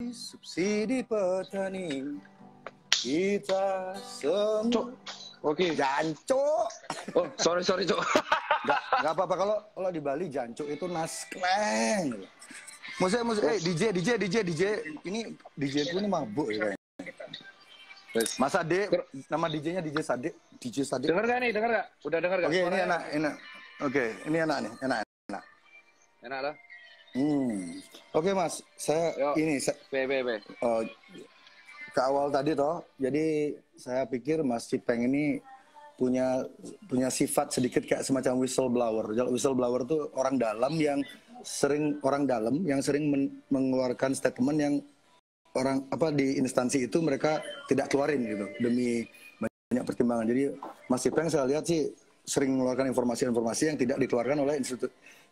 subsidi petani kita semua. Oke. Jancuk. Oh, sorry, Cok. Gak apa-apa kalau di Bali jancuk itu naskleng. Musik DJ. Ini DJ ku ini mabuk ya. Mas Ade, nama DJ-nya DJ Sade. Dengar gak nih? Udah dengar gak? Oke, ini enak. Oke, ini enak nih, enak. Enak lah. Oke Mas, saya ke awal tadi toh, jadi saya pikir Mas Cipeng ini punya sifat sedikit kayak semacam whistleblower. Whistleblower tuh orang dalam yang sering mengeluarkan statement yang orang di instansi itu mereka tidak keluarin gitu demi banyak pertimbangan. Jadi Mas Cipeng saya lihat sih sering mengeluarkan informasi-informasi yang tidak dikeluarkan oleh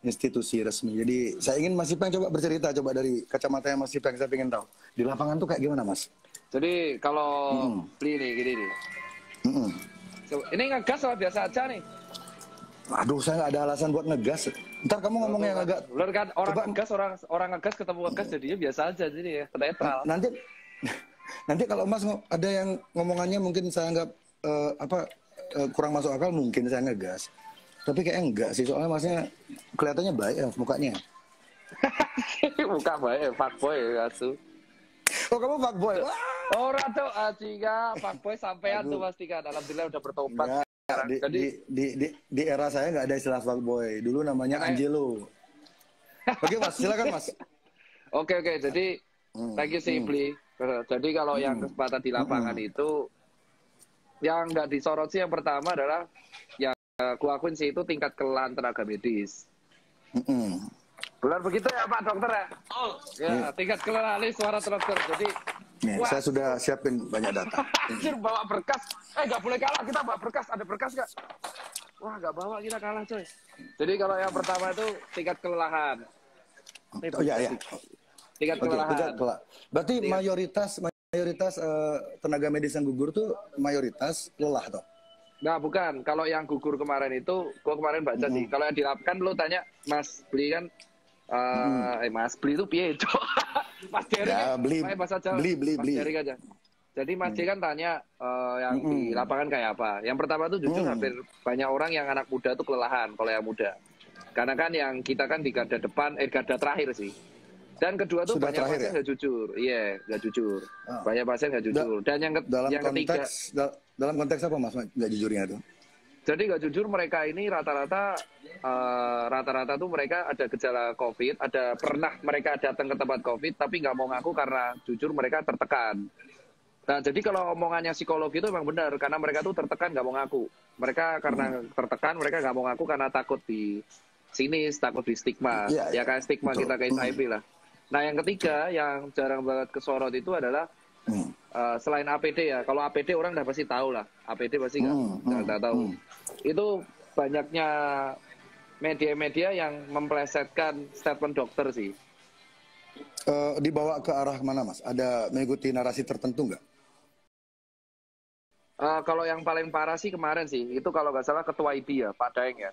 institusi resmi. Jadi saya ingin Mas Cipeng coba bercerita, coba dari kacamatanya Mas Cipeng, saya ingin tahu di lapangan tuh kayak gimana Mas? Jadi kalau beli nih gini nih, ini ngegas sama biasa aja nih. Aduh, saya nggak ada alasan buat ngegas. Ntar kamu ngomong yang agak. Bener kan orang ngegas ketemu ngegas jadinya biasa aja jadi ya netral. Nanti kalau Mas ada yang ngomongannya mungkin saya anggap kurang masuk akal, mungkin saya ngegas. Tapi kayak enggak sih, soalnya Masnya kelihatannya baik ya mukanya. Muka baik, fuckboy asu. Oh, kamu fuckboy? Ora tuh Aciga, fuckboy sampean tuh pasti kan. Alhamdulillah udah bertobat. Di era saya nggak ada istilah fuckboy. Dulu namanya Angelo. Oke Mas, silakan Mas. Oke. Jadi thank you Simply. Jadi kalau yang kesempatan di lapangan itu yang nggak disorot sih yang pertama adalah yang aku akuin sih itu tingkat kelelahan tenaga medis. Benar begitu ya Pak Dokter ya? Oh ya, tingkat kelelahan suara dokter. Jadi saya sudah siapin banyak data. Anjir, bawa berkas. Nggak boleh kalah, kita bawa berkas. Ada berkas nggak? Wah, nggak bawa, kita kalah coy. Jadi kalau yang pertama itu tingkat kelelahan. Iya. Tingkat kelelahan. Berarti mayoritas tenaga medis yang gugur tuh mayoritas lelah toh? Nah bukan, kalau yang gugur kemarin itu, gua kemarin baca sih. Kalau yang dilakukan lo tanya Mas Beli kan, Mas Beli itu piye cok? Mas Jerry ya, kan, beli Mas Jerry aja. Jadi Mas Jerry kan tanya yang di lapangan kayak apa. Yang pertama tuh jujur hampir banyak orang yang anak muda tuh kelelahan kalau yang muda. Karena kan yang kita kan di garda depan, garda terakhir sih. Dan kedua tuh sudah banyak pasien nggak jujur. Iya, nggak jujur. Banyak pasien nggak jujur. Dan yang ketiga. Dalam konteks apa Mas nggak jujurnya itu? Jadi nggak jujur mereka ini rata-rata tuh mereka ada gejala COVID, pernah mereka datang ke tempat COVID tapi nggak mau ngaku karena jujur mereka tertekan. Nah jadi kalau omongannya psikologi itu memang benar karena mereka tuh tertekan nggak mau ngaku. Mereka karena tertekan mereka nggak mau ngaku karena takut di sinis, takut di stigma. Ya kayak stigma kita ke HIV lah. Nah yang ketiga yang jarang banget kesorot itu adalah selain APD ya, kalau APD orang udah pasti tahu lah, APD pasti nggak tahu. Itu banyaknya media-media yang memplesetkan statement dokter sih. Dibawa ke arah mana Mas? Ada mengikuti narasi tertentu nggak? Kalau yang paling parah sih kemarin sih, itu kalau nggak salah Ketua ID ya, Pak Daeng ya.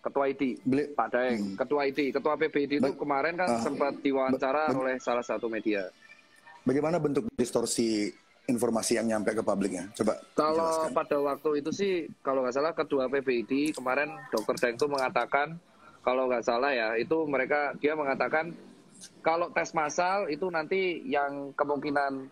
Ketua ID, Pak Daeng, Ketua ID, Ketua PBID itu kemarin kan sempat diwawancara oleh salah satu media. Bagaimana bentuk distorsi informasi yang nyampe ke publiknya? Coba. Kalau jelaskan. pada waktu itu sih, kalau nggak salah Ketua PBID kemarin Dr. Daeng itu mengatakan, kalau nggak salah ya, itu dia mengatakan kalau tes massal itu nanti yang kemungkinan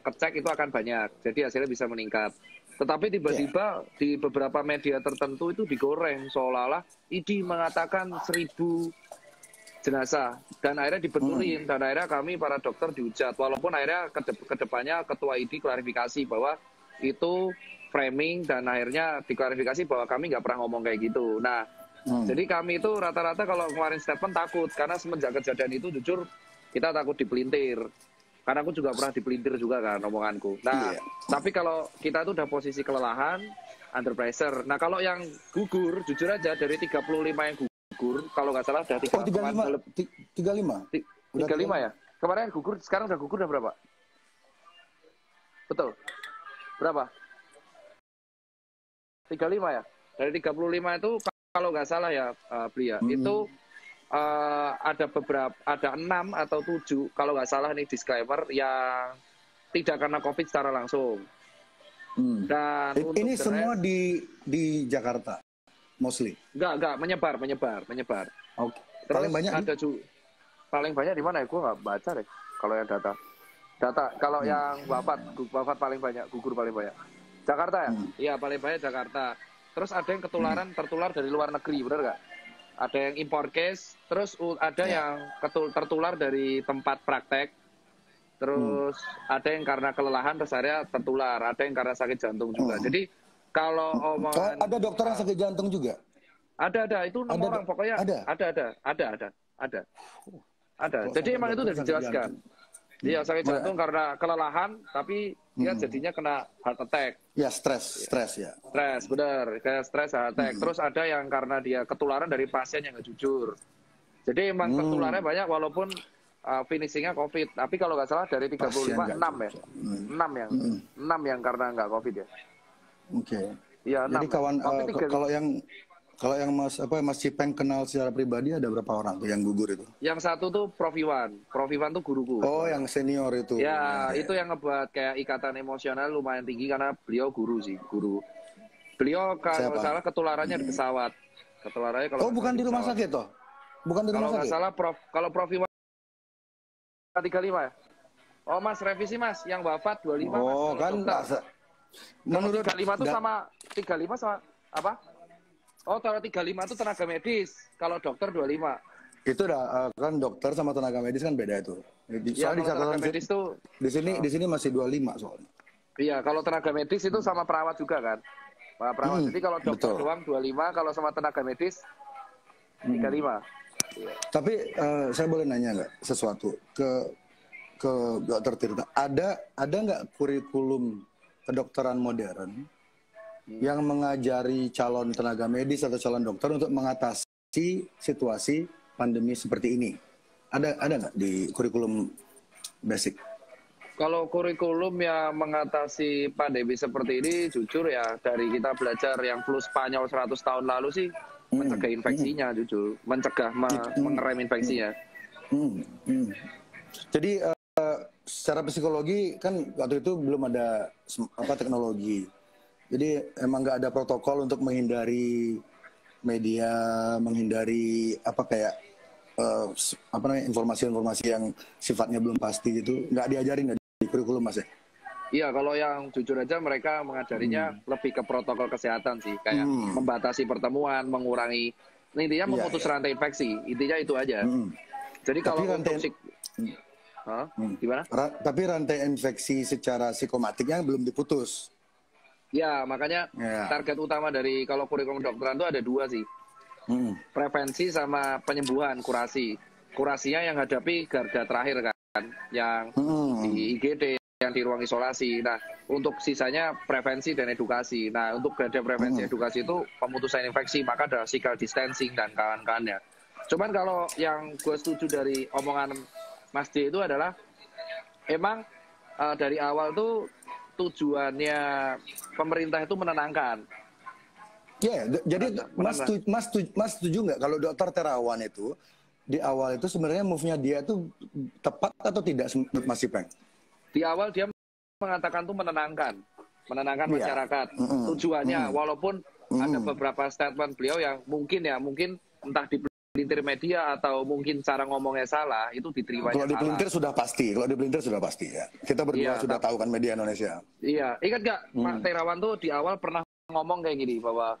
kecek itu akan banyak, jadi hasilnya bisa meningkat. Tetapi tiba-tiba di beberapa media tertentu itu digoreng seolah-olah ID mengatakan 1000 jenazah dan akhirnya dibeturin dan akhirnya kami para dokter dihujat walaupun akhirnya kedepannya Ketua ID klarifikasi bahwa itu framing dan akhirnya diklarifikasi bahwa kami nggak pernah ngomong kayak gitu. Nah jadi kami itu rata-rata kalau kemarin statement takut karena semenjak kejadian itu jujur kita takut dipelintir karena aku juga pernah dipelintir juga kan omonganku. Nah tapi kalau kita itu udah posisi kelelahan under pressure. Nah kalau yang gugur jujur aja dari 35 yang gugur kalau nggak salah udah 35 ya kemarin gugur, sekarang udah gugur udah berapa? Betul berapa? 35 ya, dari 35 itu kalau nggak salah ya Beli ya itu ada 6 atau 7 kalau nggak salah nih disclaimer yang tidak karena COVID secara langsung. Dan ini semua di Jakarta, mostly. Enggak, menyebar. Oke. Terus Paling banyak ada paling banyak di mana ya? Gue nggak baca deh. Kalau yang data kalau yang wafat paling banyak, gugur paling banyak. Jakarta ya? Iya paling banyak Jakarta. Terus ada yang tertular dari luar negeri, benar nggak? Ada yang import case, terus ada yang tertular dari tempat praktek. Terus ada yang karena kelelahan rest area tertular, ada yang karena sakit jantung juga. Jadi kalau omongan ada dokter yang sakit jantung juga? Ada itu 6 orang pokoknya. Ada. Jadi emang itu udah dijelaskan. Dia sakit jantung karena kelelahan, tapi dia jadinya kena heart attack. Ya stres ya. Stres, benar. Kayak stres heart attack. Terus ada yang karena dia ketularan dari pasien yang nggak jujur. Jadi emang tertularnya banyak walaupun finishingnya COVID. Tapi kalau nggak salah dari 35, 6 ya. 6 yang karena nggak COVID ya. Oke. Iya, 6. Jadi kalau yang Mas Cipeng kenal secara pribadi ada berapa orang tuh yang gugur itu? Yang satu tuh Prof Iwan. Prof Iwan tuh guruku. Oh, yang senior itu. Ya, itu yang ngebuat kayak ikatan emosional lumayan tinggi karena beliau guru. Beliau kalau salah ketularannya di pesawat. Ketularannya kalau bukan di rumah sakit toh? Bukan di rumah sakit. Kalau nggak salah kalau Prof Iwan 35 ya. Oh Mas, revisi Mas, yang wafat 25 Mas. Oh kan menurut 35 itu sama 35 sama apa? Oh, kalau 35 itu tenaga medis, kalau dokter 25. Itu kan dokter sama tenaga medis kan beda itu. Soalnya di catatan medis tuh di sini masih 25 soalnya. Iya, kalau tenaga medis itu sama perawat juga kan. Perawat. Jadi kalau dokter doang 25, kalau sama tenaga medis 35. Iya. Tapi saya boleh nanya nggak sesuatu ke Dokter Tirta? Ada nggak kurikulum kedokteran modern yang mengajari calon tenaga medis atau calon dokter untuk mengatasi situasi pandemi seperti ini? Ada nggak di kurikulum basic? Kalau kurikulum yang mengatasi pandemi seperti ini, jujur ya dari kita belajar yang flu Spanyol 100 tahun lalu sih mencegah infeksinya, jujur mencegah mengerem infeksinya. Jadi secara psikologi kan waktu itu belum ada teknologi. Jadi emang nggak ada protokol untuk menghindari media, menghindari informasi-informasi yang sifatnya belum pasti gitu. Nggak diajarin nggak di kurikulum Mas ya? Iya, kalau yang jujur aja mereka mengajarinya lebih ke protokol kesehatan sih, kayak membatasi pertemuan, mengurangi, intinya memutus rantai infeksi, intinya itu aja. Jadi kalau gimana? Tapi rantai infeksi secara psikomatiknya belum diputus. Ya, makanya target utama dari kalau kurikulum kedokteran itu ada 2 sih. Prevensi sama penyembuhan, kurasi. Kurasinya yang hadapi garda terakhir kan, yang di IGD, yang di ruang isolasi. Nah, untuk sisanya prevensi dan edukasi. Nah, untuk garda prevensi edukasi itu pemutusan infeksi, maka ada physical distancing dan kawan-kawannya. Cuman kalau yang gue setuju dari omongan Mas D itu adalah emang dari awal tuh tujuannya pemerintah itu menenangkan. Ya, jadi Mas setuju nggak kalau Dokter Terawan itu di awal itu sebenarnya move-nya dia tuh tepat atau tidak, Mas Ipeng? Di awal dia mengatakan tuh menenangkan masyarakat. Tujuannya, walaupun ada beberapa statement beliau yang mungkin entah di pelintir media atau mungkin cara ngomongnya salah, itu diterimanya salah. Kalau di pelintir sudah pasti ya. Kita berdua sudah tahu kan media Indonesia. Iya, ingat nggak Pak Terawan tuh di awal pernah ngomong kayak gini bahwa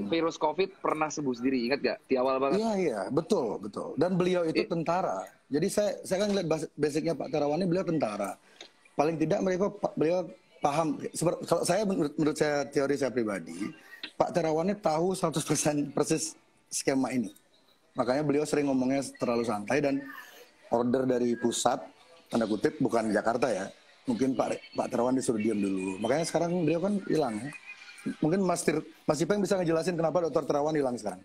virus COVID pernah sembuh sendiri, ingat nggak? Di awal banget. Iya, betul. Dan beliau itu tentara. Jadi saya kan lihat basicnya Pak Terawan ini, beliau tentara. Paling tidak beliau paham. Kalau saya menurut saya, teori saya pribadi, Pak Terawan ini tahu 100% persis skema ini. Makanya beliau sering ngomongnya terlalu santai dan order dari pusat, tanda kutip, bukan Jakarta ya. Mungkin Pak Terawan disuruh diam dulu. Makanya sekarang beliau kan hilang ya. Mungkin Mas Ipeng bisa ngejelasin kenapa Dokter Terawan hilang sekarang?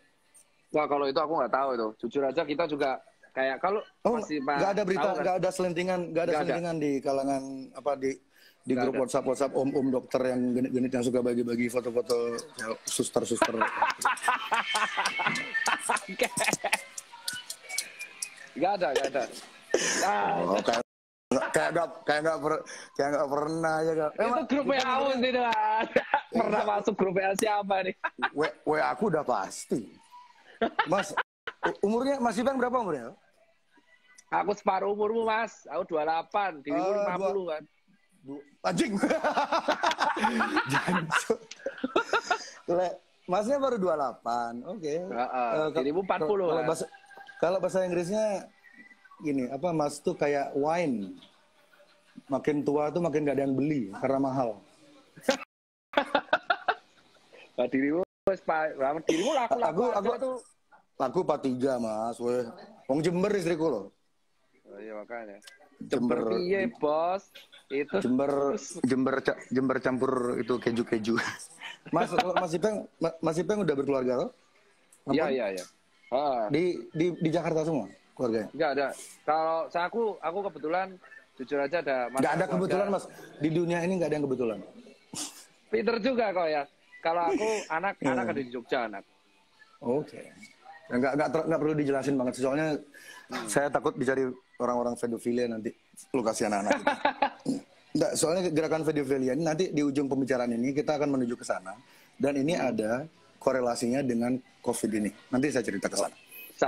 Wah, kalau itu aku nggak tahu itu. Jujur aja kita juga kayak kalau masih nggak ada berita, nggak ada selentingan di kalangan di grup WhatsApp om dokter yang genit yang suka bagi-bagi foto-foto suster. Nggak ada. Nah, Oh, kayak nggak pernah ya kak. itu grup WA tidak pernah masuk grup WA siapa nih? Aku udah pasti. Mas, umurnya Mas Ipang berapa umurnya? Aku separuh umurmu Mas, aku 28, dirimu 50 kan. Anjing. Jancuk. Masnya baru 28. Oke. Dirimu 40 kan. Kalau bahasa Inggrisnya gini, apa Mas tuh kayak wine. Makin tua tuh makin gak ada yang beli karena mahal. Nah, dirimu laku tuh. Aku 43 Mas, weh. Wong Jember istriku loh. Oh iya makanya. Jember piye, Bos? Itu Jember campur itu keju-keju. Mas, kalau Mas Ipeng udah berkeluarga loh? Iya. Di Jakarta semua keluarganya? Enggak ada. Kalau aku kebetulan jujur aja ada nggak ada kebetulan Mas. Di dunia ini nggak ada yang kebetulan. Peter juga kok ya. Kalau aku anak ada di Jogja anak. Oke. Nggak perlu dijelasin banget. Soalnya saya takut dicari orang-orang pedofilia nanti lokasi anak-anak. Nggak, soalnya gerakan pedofilia ini nanti di ujung pembicaraan ini kita akan menuju ke sana. Dan ini ada korelasinya dengan COVID ini. Nanti saya cerita ke sana.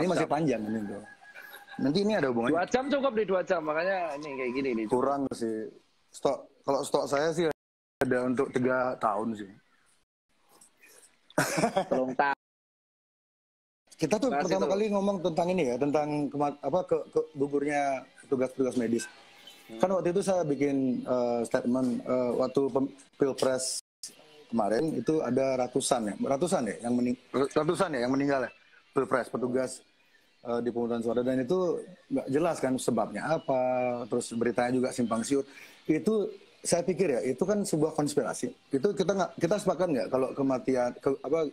Ini masih panjang ini bro. Nanti ini ada hubungannya. 2 jam cukup di 2 jam, makanya ini kayak gini nih. Kurang sih. Kalau stok saya sih ada untuk 3 tahun sih. Belum tahu. Kita tuh pertama kali ngomong tentang ini ya, tentang gugurnya petugas medis. Kan waktu itu saya bikin statement waktu pilpres kemarin itu ada ratusan ya yang meninggal ya pilpres petugas di pemungutan suara, dan itu nggak jelas kan sebabnya apa, terus beritanya juga simpang siur. Itu saya pikir ya itu kan sebuah konspirasi. Itu kita sepakat nggak kalau kematian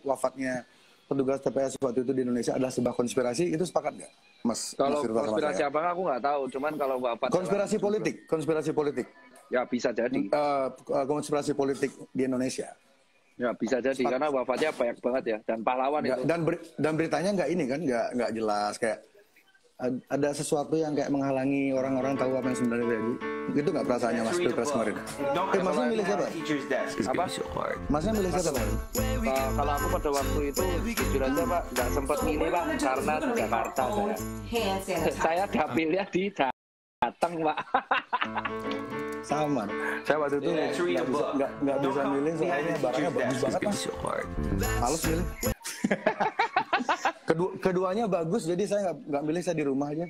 wafatnya petugas TPS waktu itu di Indonesia adalah sebuah konspirasi, itu sepakat nggak, Mas? Kalau konspirasi apa aku nggak tahu, cuman kalau wafat konspirasi politik ya bisa jadi konspirasi politik di Indonesia. Ya bisa jadi karena wafatnya banyak banget ya, dan pahlawan itu. Dan beritanya nggak ini kan, nggak jelas, kayak ada sesuatu yang kayak menghalangi orang-orang tahu apa yang sebenarnya terjadi. Itu nggak perasaannya Mas pilpres kemarin? Masnya milih siapa? Apa? Masnya milih siapa? Kalau aku pada waktu itu jujur aja Pak, nggak sempat milih Pak karena di Jakarta saya dapilnya di Jateng Pak. Sama. Saya waktu itu nggak bisa milih soalnya barangnya bagus banget Mas. Males milih. Keduanya bagus, jadi saya nggak milih, saya di rumah aja.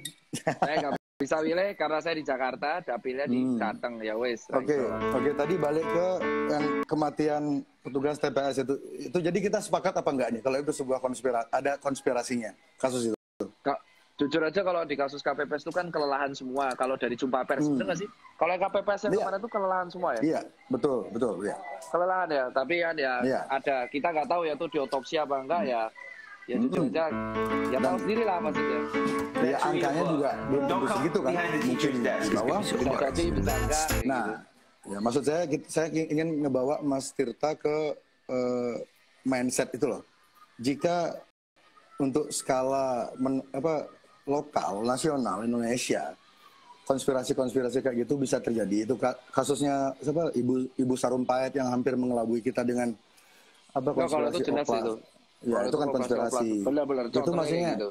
Saya nggak bisa milih karena saya di Jakarta, dapilnya di Jateng ya wes. Oke. Tadi balik ke yang kematian petugas TPS itu jadi kita sepakat apa enggak nih kalau itu sebuah ada konspirasinya kasus itu? Jujur aja kalau di kasus KPPS itu kan kelelahan semua. Kalau dari jumpa pers, bener nggak sih? Kalau KPPS yang kemarin itu kelelahan semua ya? Iya, betul ya. Kelelahan ya, tapi kan ada, kita nggak tahu ya tuh diotopsi apa enggak ya. Ya jujur aja, ya tahu sendiri lah maksudnya. Ya angkanya juga belum tentu segitu kan, mungkin bawah. Bisa jadi, bisa enggak. Nah, ya maksud saya ingin ngebawa Mas Tirta ke mindset itu loh. Jika untuk skala lokal, nasional, Indonesia, konspirasi kayak gitu bisa terjadi. Itu kasusnya Ibu Sarumpait yang hampir mengelabui kita dengan konspirasi oplas. Ya itu kan konspirasi. Benar-benar. Itu maksudnya. Gitu.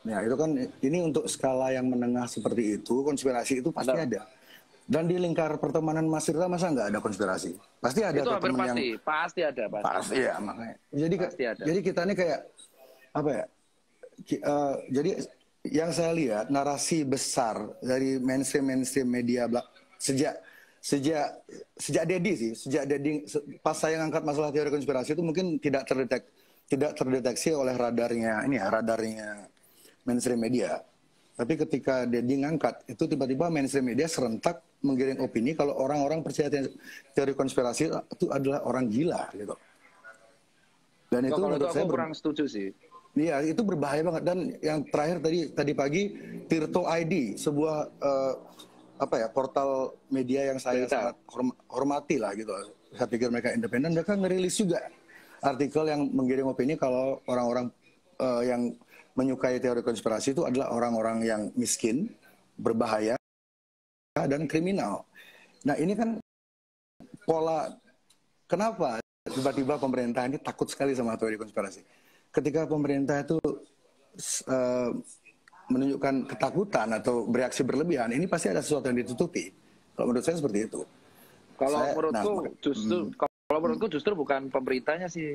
Ya itu kan ini untuk skala yang menengah seperti itu, konspirasi itu pasti ada. Dan di lingkar pertemanan Mas Tirta masa nggak ada konspirasi? Pasti ada. Itu hampir pasti ada. Pasti ya makanya. Jadi kita ini kayak apa ya? Jadi yang saya lihat narasi besar dari mainstream media sejak Dedi pas saya ngangkat masalah teori konspirasi itu mungkin tidak terdeteksi oleh radarnya mainstream media. Tapi ketika Dedi ngangkat itu tiba-tiba mainstream media serentak menggiring opini kalau orang-orang percaya teori konspirasi itu adalah orang gila gitu. Dan itu menurut saya kurang setuju sih. Iya, itu berbahaya banget. Dan yang terakhir tadi pagi Tirto ID, sebuah portal media yang saya sangat hormati lah gitu. Saya pikir mereka independen, mereka ngerilis juga artikel yang menggiring opini kalau orang-orang yang menyukai teori konspirasi itu adalah orang-orang yang miskin, berbahaya, dan kriminal. Nah ini kan pola, kenapa tiba-tiba pemerintah ini takut sekali sama teori konspirasi. Ketika pemerintah itu menunjukkan ketakutan atau bereaksi berlebihan, ini pasti ada sesuatu yang ditutupi. Kalau menurut saya seperti itu. Kalau menurutku justru bukan pemerintahnya sih,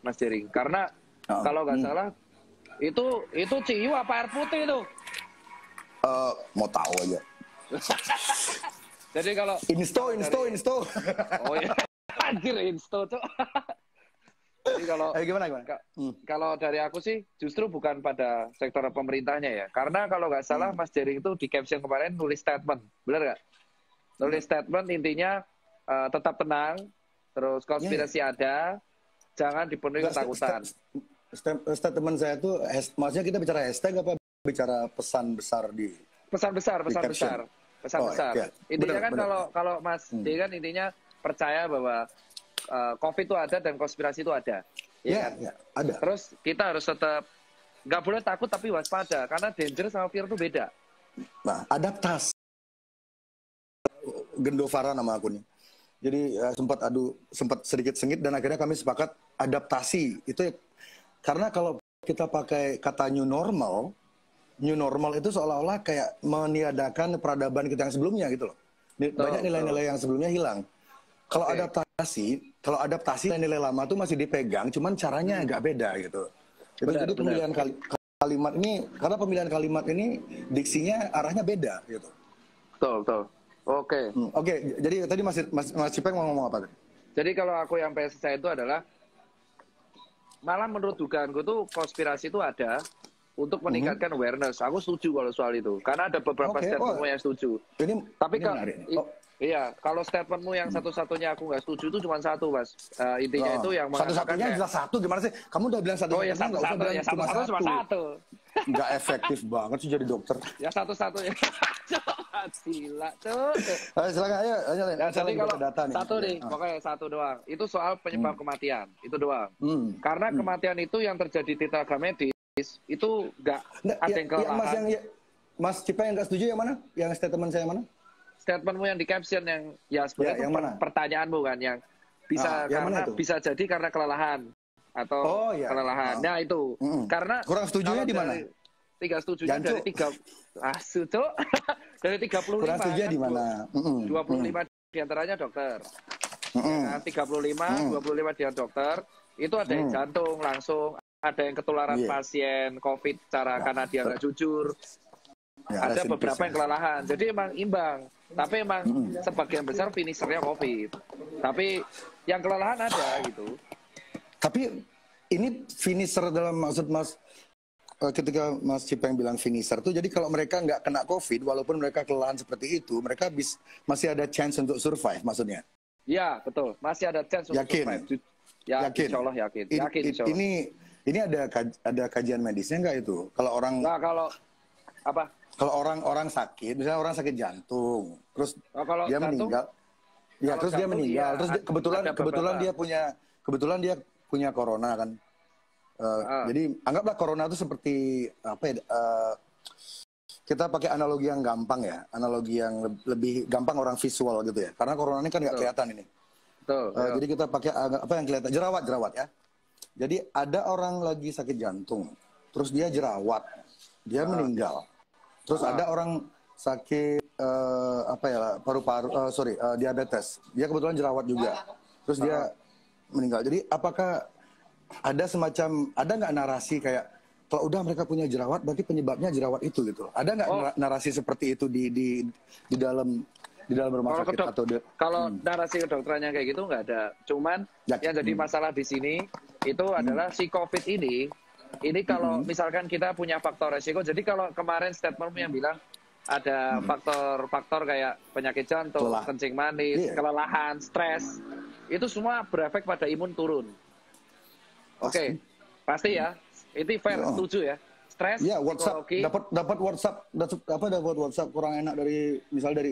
Mas Jering. Karena kalau nggak salah itu ciu apa air putih itu? Mau tahu aja. Jadi kalau insto. Oh ya, anjir insto tuh. Jadi gimana? Kalau dari aku sih justru bukan pada sektor pemerintahnya ya. Karena kalau nggak salah Mas Jering itu di caption kemarin nulis statement, benar nggak? Nulis statement intinya tetap tenang, terus konspirasi ada, jangan dipenuhi ketakutan. Statement saya itu, maksudnya kita bicara hashtag apa bicara pesan besar di pesan besar. Ya. Intinya kan kalau Mas D kan intinya percaya bahwa COVID itu ada dan konspirasi itu ada. Ya, kan? Ada. Terus kita harus tetap nggak boleh takut tapi waspada karena danger sama fear itu beda. Nah, adaptasi. Gendovara nama akunnya. Jadi sempat sedikit sengit dan akhirnya kami sepakat adaptasi. Itu karena kalau kita pakai kata new normal itu seolah-olah kayak meniadakan peradaban kita yang sebelumnya gitu loh. Banyak nilai-nilai yang sebelumnya hilang. Kalau adaptasi nilai lama tuh masih dipegang, cuman caranya agak beda gitu. Jadi pemilihan kalimat ini, karena pemilihan kalimat ini diksinya arahnya beda gitu. Betul. Oke, jadi tadi Mas Cipeng mau ngomong apa tadi? Jadi kalau aku yang pengen saya itu adalah malah menurut dugaanku tuh konspirasi itu ada untuk meningkatkan awareness. Aku setuju kalau soal itu. Karena ada beberapa statementmu yang setuju. Iya, kalau statementmu yang satu-satunya aku nggak setuju itu cuma satu, Mas. Intinya itu yang mengatakan satu-satunya jelas satu. Gimana sih? Kamu udah bilang satu-satunya, nggak usah bilang cuma satu. Nggak efektif banget sih jadi dokter. Ya satu-satunya. Gila, tuh. Silakan, ayo. Jadi kalau data nih. Satu nih, pokoknya satu doang. Itu soal penyebab kematian. Itu doang. Karena kematian itu yang terjadi di tenaga medis, itu nggak ada yang kelelahan. Mas Cipeng yang nggak setuju yang mana? Yang statement saya mana? Statementmu yang di caption yang sebenarnya yang pertanyaanmu kan yang bisa bisa jadi karena kelelahan atau kelelahan. Nah itu karena kurang setujunya di mana? Tiga setujunya dari 3 dari 35 kurang setuju di mana? 25 diantaranya dokter. 25 dia dokter. Itu ada yang jantung langsung, ada yang ketularan pasien COVID karena dia nggak jujur. Ada beberapa yang kelelahan. Jadi emang imbang. Tapi emang sebagian besar finishernya COVID. Tapi yang kelelahan ada gitu. Tapi ini finisher dalam maksud Mas, ketika Mas Cipeng bilang finisher tuh, jadi kalau mereka nggak kena COVID, walaupun mereka kelelahan seperti itu, mereka masih ada chance untuk survive maksudnya? Ya betul, masih ada chance untuk survive. Yakin? Insya Allah yakin. Ini ada kajian medisnya nggak itu? Kalau orang apa? Kalau orang sakit, misalnya orang sakit jantung, terus dia meninggal, terus dia meninggal, terus kebetulan dia punya corona kan, jadi anggaplah corona itu seperti kita pakai analogi yang gampang ya, analogi yang lebih gampang orang visual gitu ya, karena corona ini kan nggak kelihatan ini. Jadi kita pakai apa yang kelihatan, jerawat ya. Jadi ada orang lagi sakit jantung, terus dia jerawat, dia meninggal. Terus ada orang sakit paru-paru, diabetes. Dia kebetulan jerawat juga. Terus dia meninggal. Jadi apakah ada nggak narasi kayak kalau udah mereka punya jerawat, berarti penyebabnya jerawat itu gitu? Ada nggak narasi seperti itu di dalam rumah sakit kalau narasi kedokterannya kayak gitu nggak ada. Cuman yang jadi masalah di sini itu adalah si COVID ini kalau misalkan kita punya faktor resiko, jadi kalau kemarin statementmu yang bilang ada faktor-faktor kayak penyakit jantung, kencing manis, kelelahan, stres, itu semua berefek pada imun turun. Oke, pasti ya, itu fair, setuju ya. Stres, psikologi. Dapat WhatsApp kurang enak dari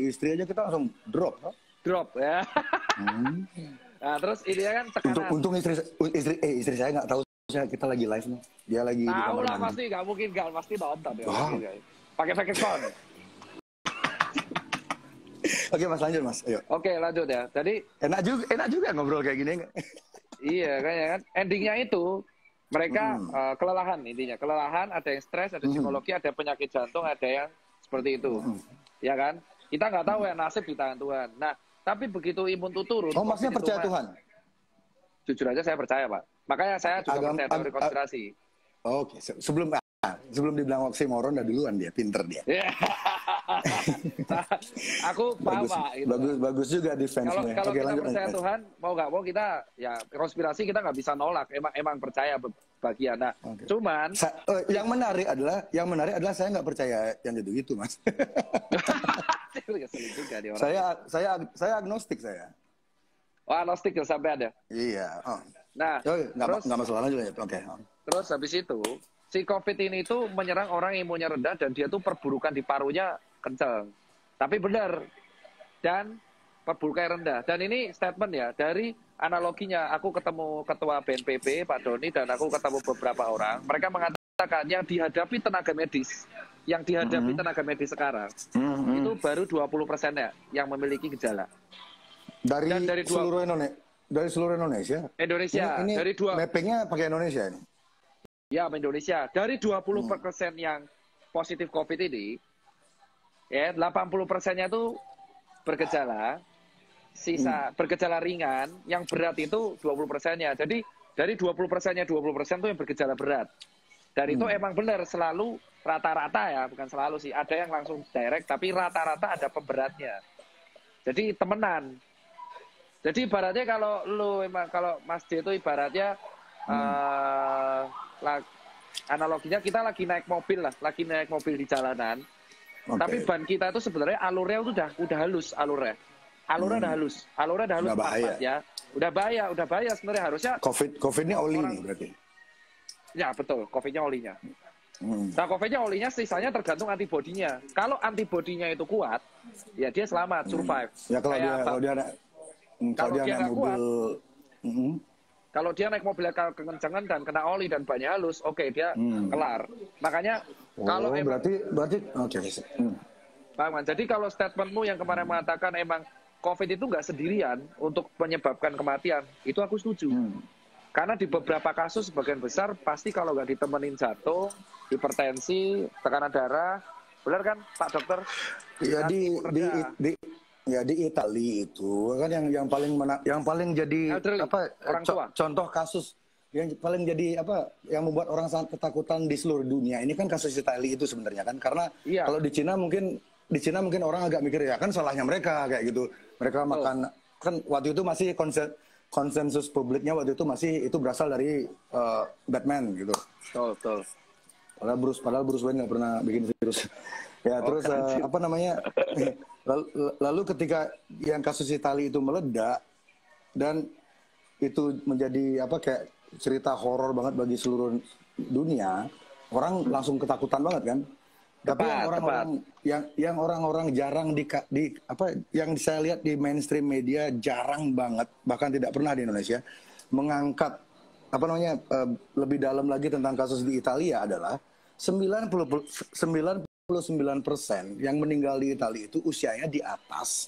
istri aja kita langsung drop ya. Nah terus ini kan tekanan. Untung istri saya nggak tahu kita lagi live nih. Dia lagi di Tahu kamar lah mandi. pasti, nggak mungkin nggak pasti nonton ya. Wow. Pakai fake account. Oke Mas, lanjut Mas. Ayo. Oke, lanjut ya. Jadi Enak juga ngobrol kayak gini. iya kayaknya kan endingnya itu mereka kelelahan intinya. Kelelahan, ada yang stres, ada psikologi, ada penyakit jantung, ada yang seperti itu. Ya kan? Kita nggak tahu ya nasib di tangan Tuhan. Nah, tapi begitu imun itu turun. Oh, maksudnya percaya Tuhan? Jujur aja saya percaya, Pak. Makanya saya juga percaya teori konspirasi. Oke, sebelum dibilang oksimoron udah duluan dia, pinter dia. Aku paham, Pak. Gitu. Bagus juga defense-nya. Kalau Oke, kita lanjut, percaya lanjut. Tuhan, mau nggak mau kita ya konspirasi kita nggak bisa nolak. Emang percaya bagian. Nah, cuman yang menarik adalah saya nggak percaya yang gitu Mas. juga dia orang. Saya agnostik saya. Oh, agnostik ya sampai ada. Iya. Oh. Nah, nggak masalah lanjut ya. Oke. Terus habis itu si COVID ini tuh menyerang orang yang imunnya rendah dan dia tuh perburukan di parunya kencang. Tapi benar. Dan perburukan rendah. Dan ini statement ya dari analoginya. Aku ketemu ketua BNPB Pak Doni dan aku ketemu beberapa orang. Mereka mengatakan yang dihadapi tenaga medis, tenaga medis sekarang itu baru 20%-nya yang memiliki gejala. Dari seluruh Indonesia. Ini dari mappingnya pakai Indonesia ini. Ya, Indonesia. Dari 20% yang positif COVID ini, ya 80%-nya itu bergejala, sisa bergejala ringan, yang berat itu 20%-nya. Jadi dari 20%-nya 20% itu yang bergejala berat. Dan itu emang benar selalu rata-rata ya, bukan selalu sih. Ada yang langsung direct, tapi rata-rata ada pemberatnya. Jadi temenan. Jadi ibaratnya kalau Mas D itu ibaratnya analoginya kita lagi naik mobil di jalanan. Okay. Tapi ban kita itu sebenarnya alurnya itu udah halus alurnya udah halus bahaya ya. Udah bahaya sebenarnya harusnya. COVID ini oli nih berarti. Ya betul, COVID-nya olinya. Nah, COVID-nya olinya sisanya tergantung antibodinya. Kalau antibodinya itu kuat, ya dia selamat, survive. Ya kalau dia naik mobil, kalau dia naik mobil kekencangan dan kena oli dan bannya halus, oke, dia kelar. Makanya kalau berarti oke. Bang, jadi kalau statementmu yang kemarin mengatakan emang COVID itu nggak sendirian untuk menyebabkan kematian, itu aku setuju. Karena di beberapa kasus sebagian besar pasti kalau nggak ditemenin jatuh, hipertensi, tekanan darah, benar kan Pak Dokter? Ya di Italia itu kan yang paling jadi contoh kasus yang paling jadi yang membuat orang sangat ketakutan di seluruh dunia ini kan kasus Italia itu sebenarnya kan karena kalau di Cina mungkin orang agak mikir ya kan salahnya mereka kayak gitu, mereka makan kan waktu itu masih konsensus publiknya waktu itu masih itu berasal dari Batman gitu. Betul. Padahal Bruce Wayne nggak pernah bikin virus. Ya terus lalu ketika yang kasus Italia itu meledak dan itu menjadi kayak cerita horor banget bagi seluruh dunia, orang langsung ketakutan banget kan. Tapi yang orang-orang jarang yang saya lihat di mainstream media jarang banget, bahkan tidak pernah di Indonesia mengangkat lebih dalam lagi tentang kasus di Italia adalah 99% yang meninggal di Italia itu usianya di atas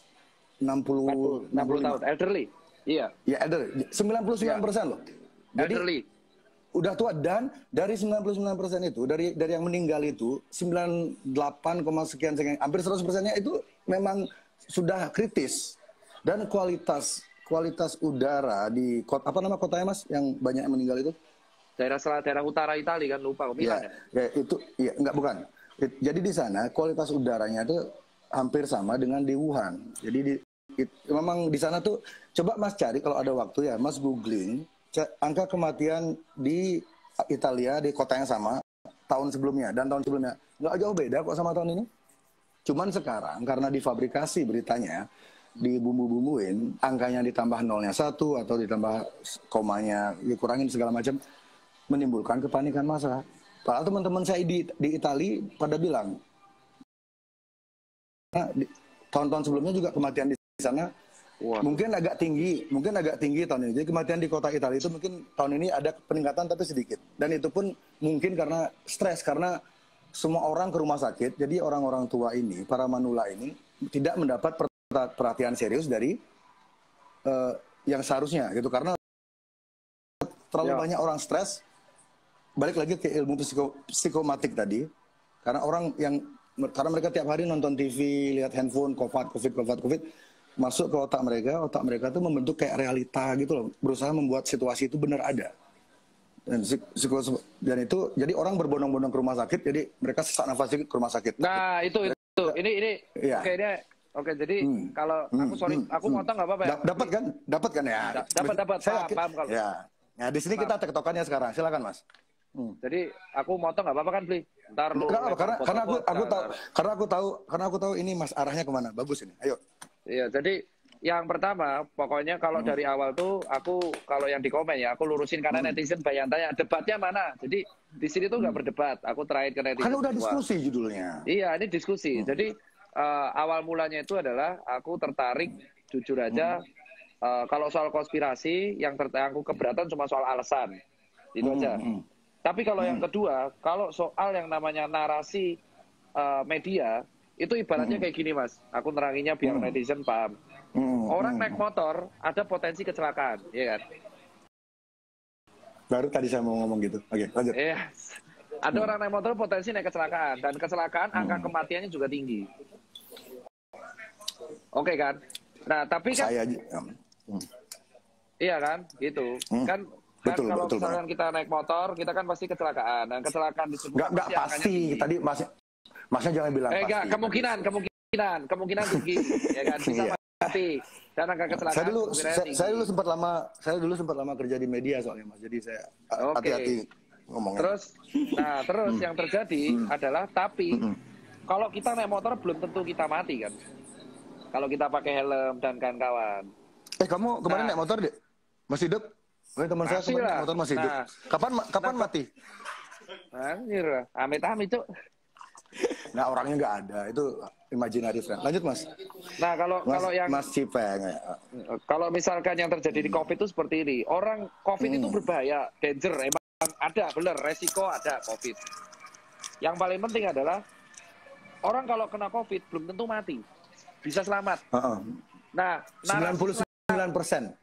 60 tahun, elderly. Iya. Ya, elderly. 99% loh. Jadi elderly. Udah tua, dan dari 99% itu dari yang meninggal itu 98, sekian hampir 100%-nya itu memang sudah kritis. Dan kualitas udara di kotanya Mas yang banyak yang meninggal itu? Daerah utara Italia kan, lupa Milan ya. Bukan. Jadi di sana kualitas udaranya itu hampir sama dengan di Wuhan. Jadi memang di sana tuh coba Mas cari kalau ada waktu ya, Mas googling angka kematian di Italia di kota yang sama tahun sebelumnya dan tahun sebelumnya nggak jauh beda kok sama tahun ini. Cuman sekarang karena difabrikasi beritanya, dibumbu-bumbuin, angkanya ditambah nolnya 1 atau ditambah komanya dikurangin segala macam, menimbulkan kepanikan massa. Padahal teman-teman saya di Italia pada bilang, tahun-tahun sebelumnya juga kematian di sana Waduh. mungkin agak tinggi tahun ini. Jadi kematian di kota Italia itu mungkin tahun ini ada peningkatan tapi sedikit. Dan itu pun mungkin karena stres, karena semua orang ke rumah sakit. Jadi orang-orang tua ini, para manula ini tidak mendapat perhatian serius dari yang seharusnya gitu. Karena terlalu banyak orang stres. Balik lagi ke ilmu psikomatik tadi. Karena karena mereka tiap hari nonton TV, lihat handphone, COVID, masuk ke otak mereka tuh membentuk kayak realita gitu loh, berusaha membuat situasi itu benar ada. Dan itu jadi orang berbondong-bondong ke rumah sakit, jadi mereka sesak nafas ke rumah sakit. Nah, itu. Ini iya. Oke, jadi kalau aku motong nggak apa-apa ya? Dapat kan ya? Dapat. Paham kalau. Ya. Nah, di sini kita tektokannya sekarang. Silakan, Mas. Jadi aku motong nggak apa-apa kan, Bli? Ntar lu. Karena aku tahu ini Mas arahnya kemana. Bagus ini. Ayo. Iya, jadi yang pertama, pokoknya kalau dari awal tuh aku kalau yang di komen ya, aku lurusin karena netizen banyak tanya debatnya mana. Jadi di sini tuh nggak berdebat. Aku terakhir ke netizen. Kan udah diskusi judulnya. Iya, ini diskusi. Jadi awal mulanya itu adalah aku tertarik jujur aja kalau soal konspirasi yang aku keberatan cuma soal alasan. Itu aja. Tapi kalau yang kedua, kalau soal yang namanya narasi media, itu ibaratnya kayak gini, Mas. Aku neranginya biar netizen paham. Orang naik motor ada potensi kecelakaan, ya kan? Baru tadi saya mau ngomong gitu. Oke, lanjut. Iya. Ada orang naik motor potensi naik kecelakaan, dan kecelakaan angka kematiannya juga tinggi. Oke kan? Nah, tapi kan iya kan? Gitu. Kan betul, kalau betul, misalkan kita naik motor, kita kan pasti kecelakaan. Dan kecelakaan disebut nggak pasti. Tadi Masnya jangan bilang pasti. Enggak, kemungkinan tinggi, ya kan? Bisa mati. Dan angka kecelakaan saya dulu sempat lama kerja di media soalnya, Mas. Jadi saya hati-hati ngomongnya. Terus yang terjadi adalah kalau kita naik motor belum tentu kita mati kan. Kalau kita pakai helm dan kawan-kawan. Kamu kemarin naik motor, Dek? Masih hidup? Teman saya kemarin naik motor masih hidup. Kapan mati? Anjir, amit-amit, Cuk. Nah, orangnya nggak ada, itu imajinari friend. Lanjut, Mas. Nah, kalau yang Mas Cipeng. Kalau misalkan yang terjadi di COVID itu seperti ini, orang COVID itu berbahaya, danger, emang ada, bener, resiko ada COVID. Yang paling penting adalah orang kalau kena COVID belum tentu mati, bisa selamat. Nah, 99%.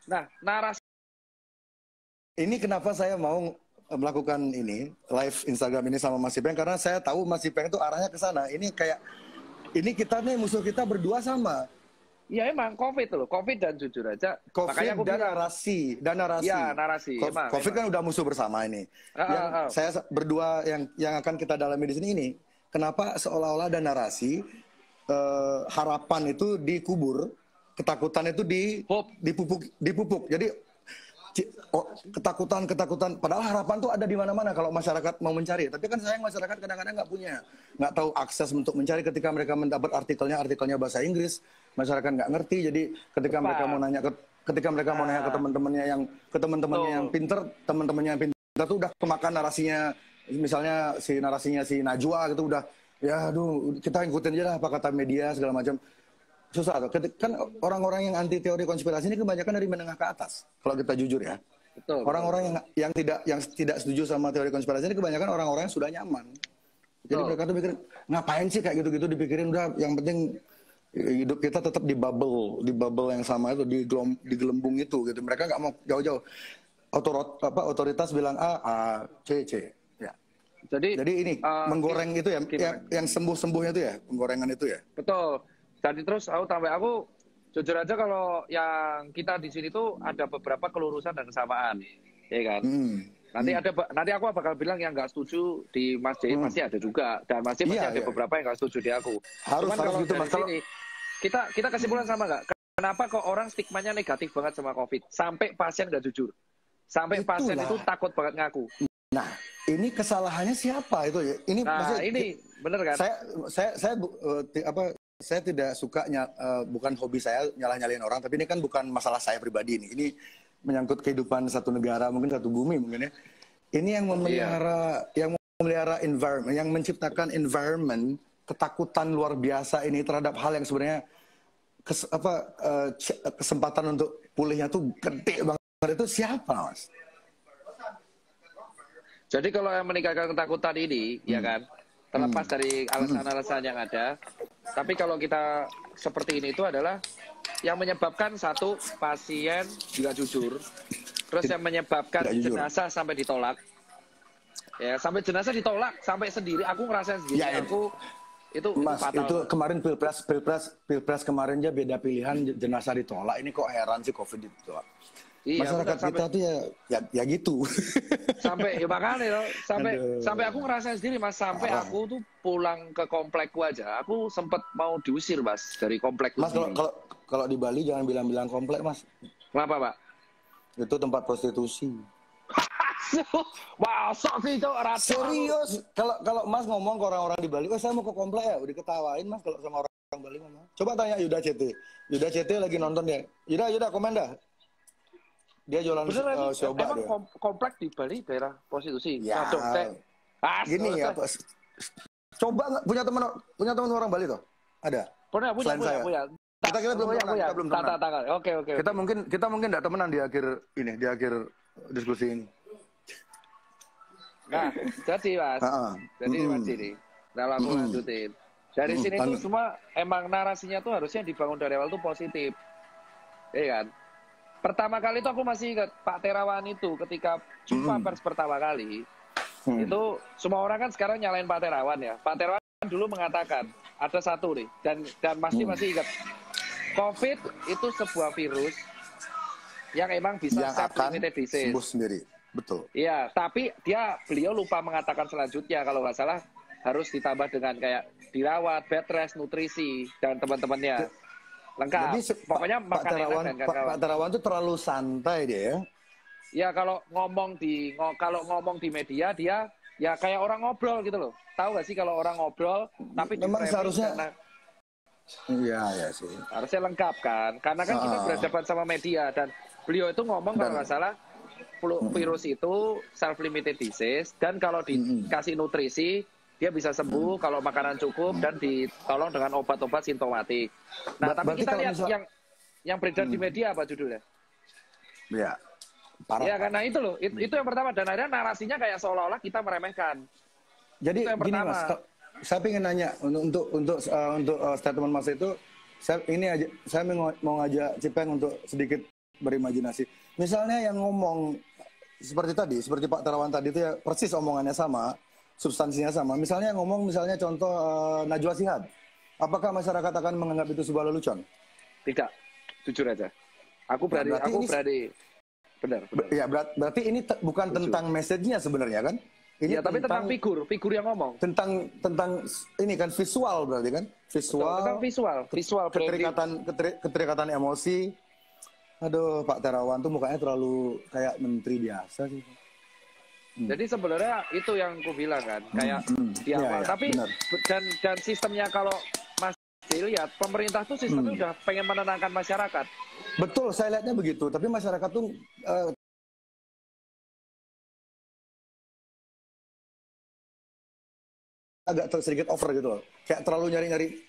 Nah, narasi ini kenapa saya mau melakukan ini live Instagram ini sama Mas Ipeng, karena saya tahu Mas Ipeng itu arahnya ke sana. Ini kayak kita nih musuh kita berdua sama. Ya emang COVID loh, COVID dan jujur aja. COVID dan narasi. Ya narasi. COVID kan udah musuh bersama ini. Saya berdua yang akan kita dalami di sini ini. Kenapa seolah-olah ada narasi harapan itu dikubur, ketakutan itu dipupuk. Jadi ketakutan padahal harapan tuh ada di mana-mana kalau masyarakat mau mencari, tapi kan sayang masyarakat kadang-kadang nggak tahu akses untuk mencari. Ketika mereka mendapat artikelnya bahasa Inggris, masyarakat nggak ngerti. Jadi ketika mereka mau nanya ke teman-temannya yang pinter, teman-temannya yang pinter tuh udah kemakan narasinya, misalnya narasinya si Najwa gitu, udah ya aduh kita ikutin aja lah apa kata media segala macam. Susah tuh. Kan orang-orang yang anti teori konspirasi ini kebanyakan dari menengah ke atas. Kalau kita jujur ya. Betul. Orang-orang yang tidak setuju sama teori konspirasi ini kebanyakan orang-orang yang sudah nyaman. Betul. Jadi mereka tuh mikir, ngapain sih kayak gitu-gitu dipikirin, udah yang penting hidup kita tetap di bubble yang sama itu, di gelembung itu gitu. Mereka nggak mau jauh-jauh. Otoritas bilang A, C. Ya. Jadi ini menggoreng itu ya, yang sembuh-sembuhnya itu ya, penggorengan itu ya. Betul. Jadi terus aku jujur aja kalau yang kita di sini tuh ada beberapa kelurusan dan kesamaan, ya kan? Nanti aku bakal bilang yang nggak setuju di Mas J pasti ada juga, dan Mas J pasti ada beberapa yang nggak setuju di aku. Harus kalau gitu, Mas. Sini, kita kesimpulan sama nggak? Kenapa kok orang stigmanya negatif banget sama COVID? Sampai pasien nggak jujur, sampai pasien itu takut banget ngaku. Nah, ini kesalahannya siapa itu ya? Ini bener kan? Saya tidak suka bukan hobi saya nyalah-nyalain orang, tapi ini kan bukan masalah saya pribadi ini. Ini menyangkut kehidupan satu negara, mungkin satu bumi mungkin ya. Ini yang memelihara environment, yang menciptakan environment ketakutan luar biasa ini terhadap hal yang sebenarnya kesempatan untuk pulihnya tuh gede banget, itu siapa, Mas? Jadi kalau yang meninggalkan ketakutan ini, ya kan, terlepas dari alasan-alasan yang ada, tapi kalau kita seperti ini itu adalah yang menyebabkan satu, pasien juga jujur, terus yang menyebabkan jenazah sampai ditolak, ya sampai jenazah ditolak, sampai sendiri, aku ngerasain sendiri, Ya, aku itu Mas, fatal. itu kemarin pilpres kemarin aja beda pilihan, jenazah ditolak. Ini kok heran sih COVID ditolak. Iya, Masyarakat benar, kita tuh ya gitu. sampai ya makanya loh, sampai aku ngerasain sendiri, Mas, sampai aku tuh pulang ke komplekku aja, aku sempet mau diusir, Mas, dari komplekku. Mas, kalau di Bali jangan bilang-bilang komplek, Mas. Kenapa, Pak? Itu tempat prostitusi. Wah, sok sih itu Serius, kalau Mas ngomong ke orang-orang di Bali, saya mau ke komplek ya, udah ketawain Mas kalau sama orang Bali ngomong. Coba tanya Yuda CT. Yuda CT lagi nonton ya. Yuda komen dah. Dia jualan sioba emang dia. komplek di Bali daerah prostitusi. Ya. Gini ya, coba nggak punya teman orang Bali toh? Ada. Punya. Kita belum temenan. Oke. Kita mungkin nggak temenan di akhir diskusi ini. Nah, jadi Mas, Mas ini, nah aku lanjutin. Dari sini tuh semua emang narasinya tuh harusnya dibangun dari awal tuh positif, iya kan? Pertama kali itu aku masih ingat Pak Terawan itu ketika jumpa pers pertama kali, itu semua orang kan sekarang nyalain Pak Terawan ya. Pak Terawan dulu mengatakan ada satu nih, dan masih ingat, COVID itu sebuah virus yang emang bisa self-limited disease. Sembuh sendiri. Betul. Iya, tapi beliau lupa mengatakan selanjutnya kalau nggak salah harus ditambah dengan kayak dirawat, bed rest, nutrisi dan teman-temannya lengkap. Jadi, pokoknya makan enak dan kawan-kawan. Pak Terawan itu terlalu santai dia ya. Ya kalau ngomong di media dia ya kayak orang ngobrol gitu loh. Tahu nggak sih kalau orang ngobrol tapi memang seharusnya iya sih. Harusnya lengkap kan, karena kan kita berhadapan sama media dan beliau itu ngomong kalau nggak salah virus itu self-limited disease dan kalau dikasih nutrisi dia bisa sembuh kalau makanan cukup dan ditolong dengan obat-obat simptomatik. Nah, tapi kita lihat yang beredar di media apa judulnya? Ya, parah. Ya, karena itu loh, itu yang pertama dan akhirnya narasinya kayak seolah-olah kita meremehkan. Jadi gini pertama. Mas, saya ingin nanya untuk statement Mas itu, saya mau ngajak Cipeng untuk sedikit berimajinasi. Misalnya yang ngomong seperti Pak Terawan tadi itu ya persis omongannya sama, substansinya sama. Misalnya ngomong contoh Najwa Shihab. Apakah masyarakat akan menganggap itu sebuah lelucon? Tidak, jujur aja. Aku berani. Benar. Ya berarti ini bukan tentang message-nya sebenarnya kan? Ini ya, tapi tentang figur yang ngomong. Tentang ini kan visual berarti kan? Tentang visual keterikatan emosi. Aduh, Pak Terawan tuh mukanya terlalu kayak menteri biasa sih. Jadi sebenarnya itu yang aku bilang kan, kayak di awal. Tapi dan sistemnya kalau Mas lihat, pemerintah tuh sistemnya udah pengen menenangkan masyarakat. Betul, saya lihatnya begitu. Tapi masyarakat tuh agak sedikit over gitu loh. Kayak terlalu nyari-nyari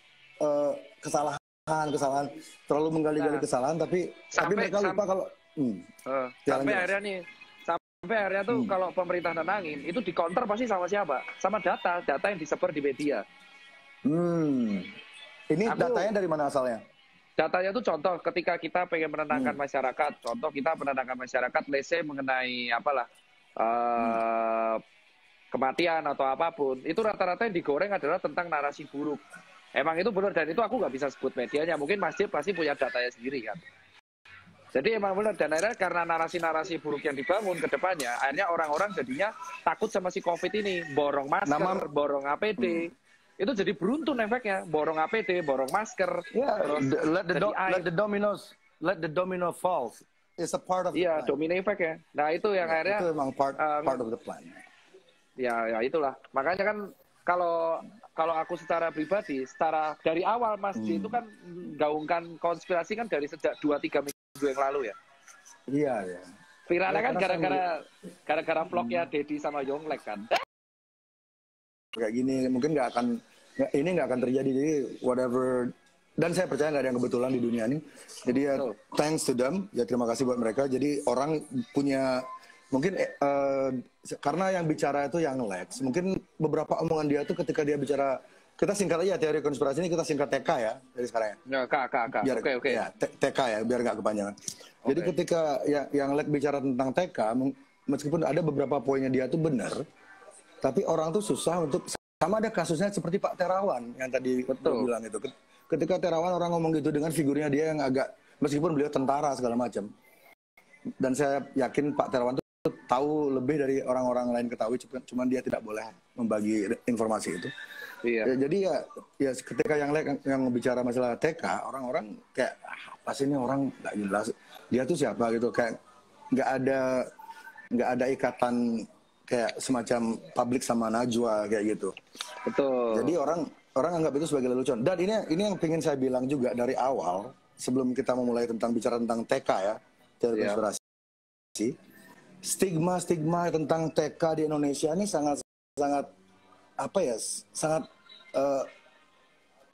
kesalahan, terlalu menggali-gali kesalahan, tapi mereka lupa kalau sampai akhirnya tuh kalau pemerintah nenangin, itu di counter pasti sama siapa? Sama data yang disebar di media. Ini datanya dari mana asalnya? Datanya tuh contoh ketika kita pengen menenangkan masyarakat, let's say mengenai kematian atau apapun, itu rata-rata yang digoreng adalah tentang narasi buruk. Emang itu benar dan itu aku nggak bisa sebut medianya. Mungkin Mas Jep pasti punya datanya sendiri kan. Jadi emang benar dan akhirnya karena narasi-narasi buruk yang dibangun ke depannya, akhirnya orang-orang jadinya takut sama si COVID ini, borong masker, borong APD. Itu jadi beruntun efeknya, borong APD, borong masker. Let the domino falls. It's a part of the plan. Domino effect ya. Nah itu yang akhirnya itu memang part of the plan. Ya itulah. Makanya kan kalau aku secara pribadi, dari awal Mas J itu kan gaungkan konspirasi kan dari sejak 2-3 minggu yang lalu ya. Iya. Viralnya kan gara-gara vlognya Dedi sama Yonglek kan. Kayak gini mungkin nggak akan terjadi, jadi whatever dan saya percaya nggak ada yang kebetulan di dunia ini. Jadi ya thanks to them, ya terima kasih buat mereka. Jadi orang punya mungkin karena yang bicara itu yang Lex, mungkin beberapa omongan dia tuh ketika dia bicara, kita singkat aja teori konspirasi ini, kita singkat TK ya dari sekarang ya. Ya, K. Oke. Ya, TK ya, biar nggak kepanjangan. Jadi ketika yang Lex bicara tentang TK, meskipun ada beberapa poinnya dia tuh benar, tapi orang tuh susah untuk, sama ada kasusnya seperti Pak Terawan yang tadi bilang itu. Ketika Terawan orang ngomong gitu dengan figurnya dia yang agak, meskipun beliau tentara segala macam, dan saya yakin Pak Terawan itu tahu lebih dari orang-orang lain ketahui, cuman dia tidak boleh membagi informasi itu. Iya. Ya, jadi ya ketika yang bicara masalah TK, orang-orang kayak apa sih ini orang nggak jelas, dia tuh siapa gitu, kayak nggak ada ikatan kayak semacam publik sama Najwa kayak gitu. Betul. Jadi orang anggap itu sebagai lelucon. Dan ini yang ingin saya bilang juga dari awal, sebelum kita memulai bicara tentang TK ya, teori konspirasi. Stigma tentang TK di Indonesia ini sangat apa ya, sangat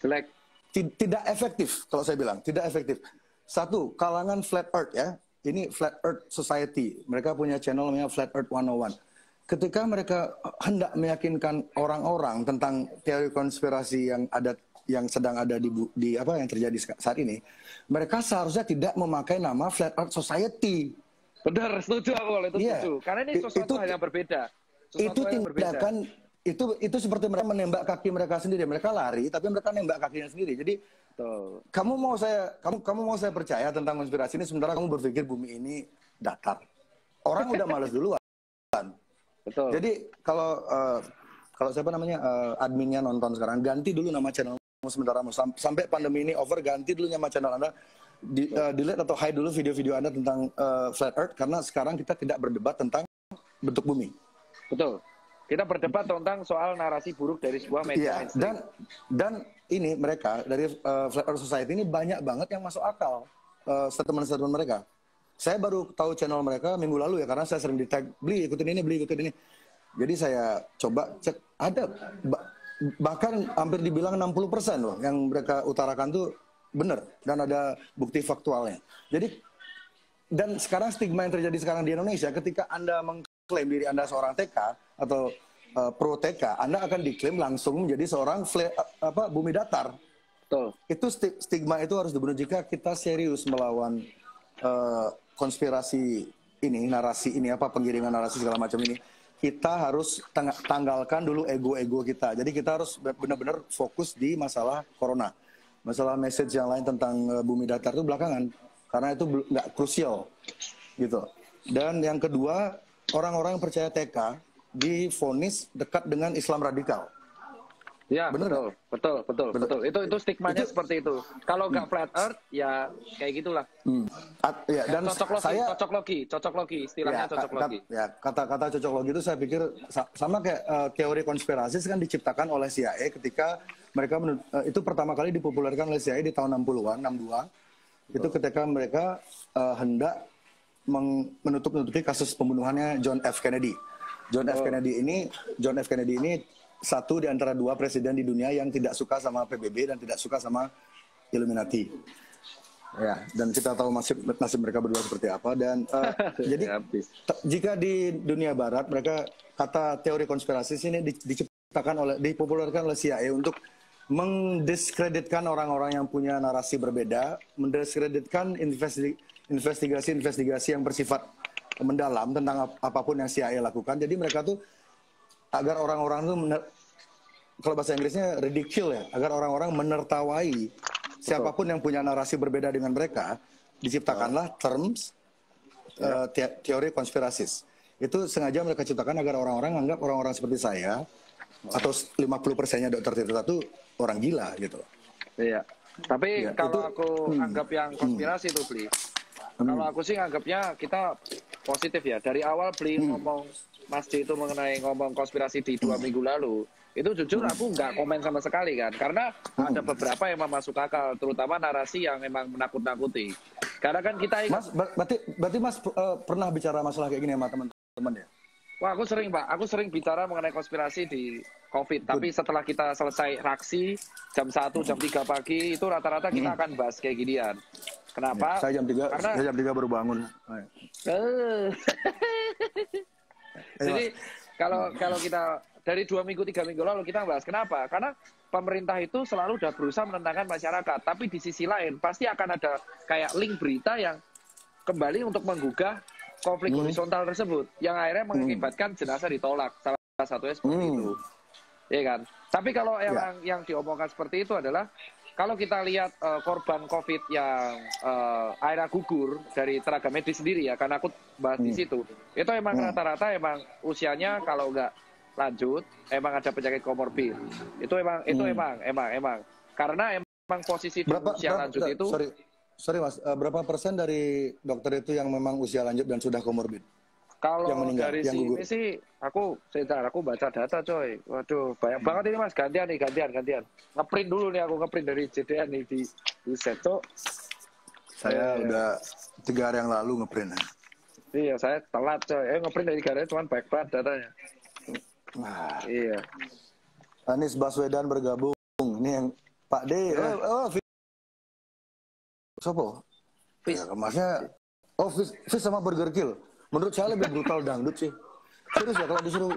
jelek. Tidak efektif kalau saya bilang, tidak efektif. Satu, kalangan Flat Earth ya, ini Flat Earth Society, mereka punya channel namanya Flat Earth 101. Ketika mereka hendak meyakinkan orang-orang tentang teori konspirasi yang sedang ada di apa yang terjadi saat ini, mereka seharusnya tidak memakai nama Flat Earth Society. Benar, setuju aku kalau itu setuju. Karena ini sesuatu hal yang berbeda. Itu tindakan itu seperti mereka menembak kaki mereka sendiri. Mereka lari tapi mereka nembak kakinya sendiri. Jadi kamu mau saya percaya tentang konspirasi ini sementara kamu berpikir bumi ini datar. Orang udah males duluan. Betul. Jadi kalau siapa namanya adminnya nonton sekarang, ganti dulu nama channel sementara sampai pandemi ini over, ganti dulu nama channel Anda, delete atau hide dulu video-video Anda tentang Flat Earth, karena sekarang kita tidak berdebat tentang bentuk bumi. Betul. Kita berdebat tentang soal narasi buruk dari sebuah media. Iya, dan ini mereka dari Flat Earth Society ini banyak banget yang masuk akal statement-statement mereka. Saya baru tahu channel mereka minggu lalu ya, karena saya sering di-tag, beli ikutin ini. Jadi saya coba cek, ada bahkan hampir dibilang 60% loh yang mereka utarakan tuh benar dan ada bukti faktualnya. Jadi, dan sekarang stigma yang terjadi sekarang di Indonesia, ketika Anda mengklaim diri Anda seorang TK atau pro TK, Anda akan diklaim langsung menjadi seorang bumi datar. Betul. Itu stigma itu harus dibunuh jika kita serius melawan konspirasi ini, narasi ini, penggiringan narasi segala macam ini. Kita harus tanggalkan dulu ego-ego kita. Jadi kita harus benar-benar fokus di masalah corona. Masalah message yang lain tentang bumi datar itu belakangan, karena itu nggak krusial gitu. Dan yang kedua, orang-orang yang percaya TK divonis dekat dengan Islam radikal. Ya, betul. Itu stigmanya seperti itu. Kalau nggak flat earth, ya kayak gitulah. Ya, dan cocok logi, istilahnya cocok logi. Ya, kata-kata cocok logi itu saya pikir sama kayak teori konspirasi kan diciptakan oleh CIA ketika mereka itu pertama kali dipopulerkan oleh CIA di tahun 60-an, 62. Itu ketika mereka hendak menutupi kasus pembunuhannya John F. Kennedy. John F. Kennedy ini satu di antara dua presiden di dunia yang tidak suka sama PBB dan tidak suka sama Illuminati. Ya, dan kita tahu nasib mereka berdua seperti apa. Dan jadi jika di dunia Barat mereka kata teori konspirasi ini dipopulerkan oleh CIA untuk mendiskreditkan orang-orang yang punya narasi berbeda, mendiskreditkan investigasi yang bersifat mendalam tentang apapun yang CIA lakukan. Jadi mereka tuh agar orang-orang tuh kalau bahasa Inggrisnya ridicule ya, agar orang-orang menertawai siapapun yang punya narasi berbeda dengan mereka, diciptakanlah terms teori konspirasis. Itu sengaja mereka ciptakan agar orang-orang anggap orang-orang seperti saya atau 50%-nya Dr. Tirta itu orang gila gitu. Iya. Tapi kalau aku anggap yang konspirasi itu Bli. Kalau aku sih anggapnya kita positif ya. Dari awal Bli ngomong Mas D itu mengenai ngomong konspirasi di 2 minggu lalu, itu jujur aku nggak komen sama sekali kan, karena ada beberapa yang masuk akal, terutama narasi yang memang menakut-nakuti. Karena kan kita Mas, berarti Mas pernah bicara masalah kayak gini sama teman-teman ya? Wah, aku sering Pak, aku sering bicara mengenai konspirasi di COVID. Tapi setelah kita selesai raksi jam 1, jam 3 pagi itu rata-rata kita akan bahas kayak ginian. Kenapa? Saya jam 3, Karena saya jam 3 baru bangun. Jadi kalau kita dari 2 minggu 3 minggu lalu kita bahas kenapa? Karena pemerintah itu selalu udah berusaha menenangkan masyarakat, tapi di sisi lain pasti akan ada kayak link berita yang kembali untuk menggugah konflik horizontal tersebut, yang akhirnya mengakibatkan jenazah ditolak. Salah satunya seperti itu, ya kan? Tapi kalau yang diomongkan seperti itu adalah kalau kita lihat korban COVID yang akhirnya gugur dari tenaga medis sendiri ya, karena aku bahas di situ, itu emang rata-rata emang usianya kalau nggak lanjut, emang ada penyakit komorbid. Itu emang karena emang posisi di usia lanjut itu. Sorry Mas, berapa persen dari dokter itu yang memang usia lanjut dan sudah komorbid? Kalau yang meninggal, dari yang sini sih, aku baca data coy. Waduh, banyak banget ini Mas. Gantian. Ngeprint dulu nih, aku ngeprint dari JDN nih di Seto. Saya udah 3 hari yang lalu ngeprint. Iya, saya telat coy. Ngeprint dari 3 hari cuman baik banget datanya. Iya. Anies Baswedan bergabung. Ini yang Pak D. Sopo? Fish. Ya, kemasnya. Fish sama Burger Kill. Menurut saya lebih brutal dangdut sih. Serius ya, kalau disuruh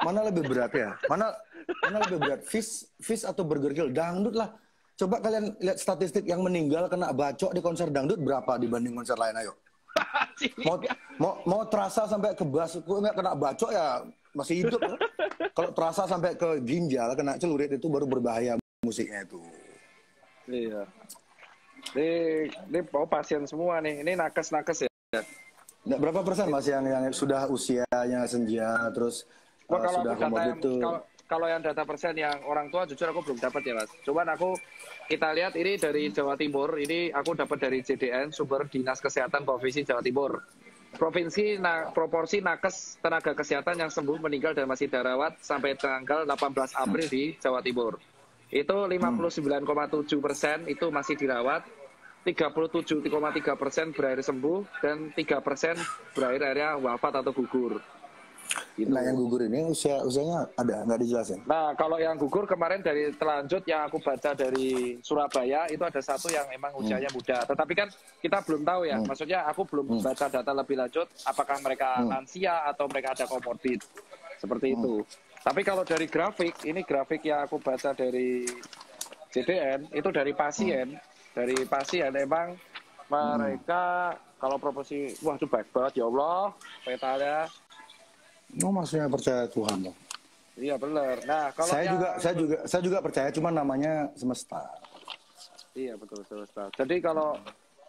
mana lebih berat ya? Mana lebih berat? Fish atau Burger Kill? Dangdut lah. Coba kalian lihat statistik yang meninggal kena bacok di konser dangdut berapa dibanding konser lain, ayo. Mau terasa sampai ke basuku nggak kena bacok ya masih hidup. Kalau terasa sampai ke ginjal kena celurit itu baru berbahaya musiknya itu. Iya. Ini pasien semua nih. Ini nakes ya. Nah, berapa persen Mas yang sudah usianya senja terus sudah komorbid itu? Kalau yang data persen yang orang tua jujur aku belum dapat ya Mas. Cuman kita lihat ini dari Jawa Timur, ini aku dapat dari JDN, sumber Dinas Kesehatan Provinsi Jawa Timur. Proporsi nakes tenaga kesehatan yang sembuh, meninggal dan masih dirawat sampai tanggal 18 April di Jawa Timur. Itu 59,7% itu masih dirawat, 37,3% berakhir sembuh, dan 3% berakhir akhirnya wafat atau gugur. Gitu. Nah yang gugur ini usianya ada nggak dijelasin? Nah kalau yang gugur kemarin dari telanjut yang aku baca dari Surabaya itu ada satu yang emang usianya muda. Tetapi kan kita belum tahu ya, maksudnya aku belum baca data lebih lanjut apakah mereka lansia atau mereka ada komorbid seperti itu. Tapi kalau dari grafik, ini grafik yang aku baca dari JDN itu dari pasien. Dari pasien emang mereka kalau proporsi, wah itu baik banget ya Allah petanya. Maksudnya percaya Tuhan loh. Iya benar. Nah kalau saya juga percaya, cuma namanya semesta. Iya betul semesta. Jadi kalau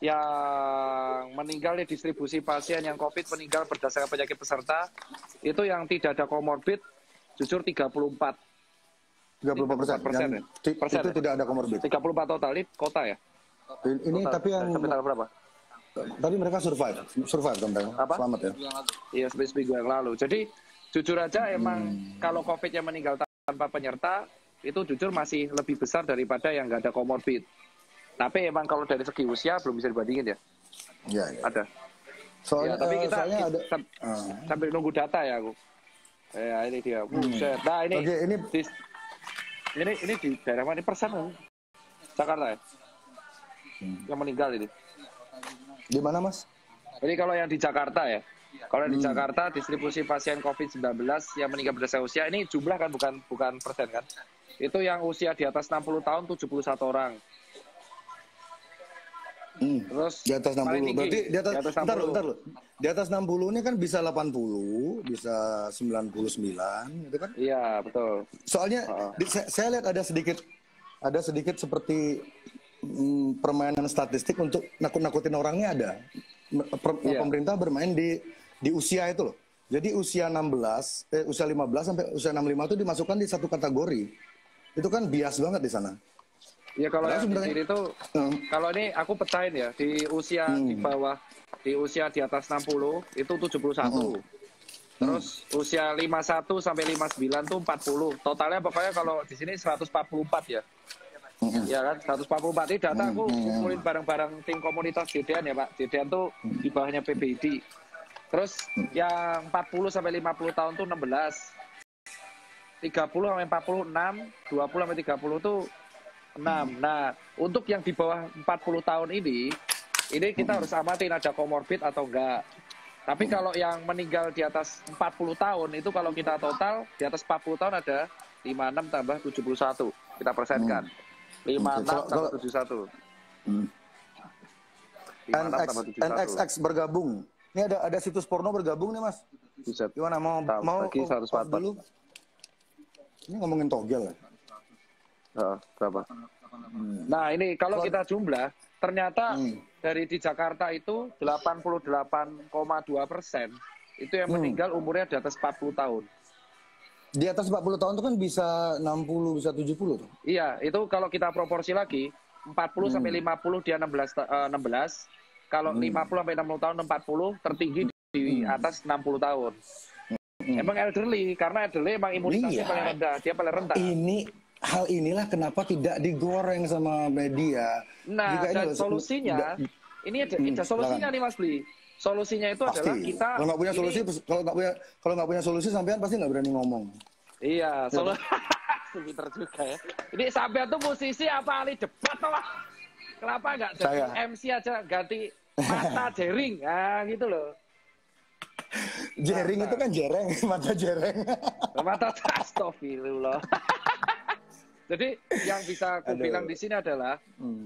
yang meninggal di distribusi pasien yang COVID meninggal berdasarkan penyakit peserta itu yang tidak ada komorbid jujur 34%. 34%. Itu tidak ada komorbid. 34 total ini kota ya. Ini total, tapi yang sampai tanggal berapa? Tadi mereka survive kan mereka. Selamat ya. Iya seminggu yang lalu. Jadi jujur aja emang kalau COVID yang meninggal tanpa penyerta itu jujur masih lebih besar daripada yang nggak ada komorbid. Tapi emang kalau dari segi usia belum bisa dibandingin ya. Iya. Ada. Soalnya, tapi kita ada, sambil nunggu data ya aku. Ya ini dia. Nah ini di daerah mana? Ini persen Jakarta ya. Yang meninggal ini. Di mana Mas? Jadi kalau yang di Jakarta ya. Kalau di Jakarta distribusi pasien COVID-19 yang meninggal berdasarkan usia ini jumlah kan bukan persen kan. Itu yang usia di atas 60 tahun 71 orang. Terus di atas 60. tinggi, berarti di atas 60. Bentar loh. Di atas 60 ini kan bisa 80, bisa 99 gitu kan? Iya, betul. Soalnya saya lihat ada sedikit seperti permainan statistik untuk nakut-nakutin orangnya ada. Pemerintah bermain di usia itu loh. Jadi usia 15 sampai usia 65 itu dimasukkan di satu kategori. Itu kan bias banget di sana. Ya kalau yang di sini itu kalau ini aku pecahin ya di usia di bawah, di usia di atas 60 itu 71. Terus usia 51 sampai 59 tuh 40. Totalnya pokoknya kalau di sini 144 ya. Ya kan 144 ini data aku kumpulin bareng-bareng tim komunitas JDN ya Pak. JDN tuh di bawahnya PBID. Terus yang 40 sampai 50 tahun tuh 16. 30 sampai 46, 20 sampai 30 tuh 6. Nah, untuk yang di bawah 40 tahun ini kita harus amatin ada komorbid atau enggak. Tapi kalau yang meninggal di atas 40 tahun itu kalau kita total di atas 40 tahun ada 56 tambah 71. Kita persenkan. 56 tambah 71. 56 tambah 71. NXX bergabung. Ini ada situs porno bergabung nih, Mas. Buset. Gimana mau lagi 104 dulu? Ini ngomongin togel ya? Berapa? Nah, ini kalau kita jumlah, ternyata dari di Jakarta itu 88,2% itu yang meninggal umurnya di atas 40 tahun. Di atas 40 tahun itu kan bisa 60, bisa 70 tuh. Iya, itu kalau kita proporsi lagi, 40 sampai 50 dia 16. Kalau 50 sampai 60 tahun 40, tertinggi di atas 60 tahun. Emang elderly, karena elderly emang imunitasnya paling rendah, dia paling rendah. Hal inilah kenapa tidak digoreng sama media. Nah, dan solusinya, ini ada solusinya nih Mas Bli. Solusinya itu pasti. Adalah kita kalau nggak punya solusi, kalau nggak punya solusi sampean pasti nggak berani ngomong. Iya, pinter juga ya. Ini sampean tuh musisi apa ahli debat toh? Kenapa nggak jadi MC aja ganti mata jering, nah gitu loh. Jering itu kan jereng, mata jereng. Mata astagfirullah. Jadi yang bisa aku bilang di sini adalah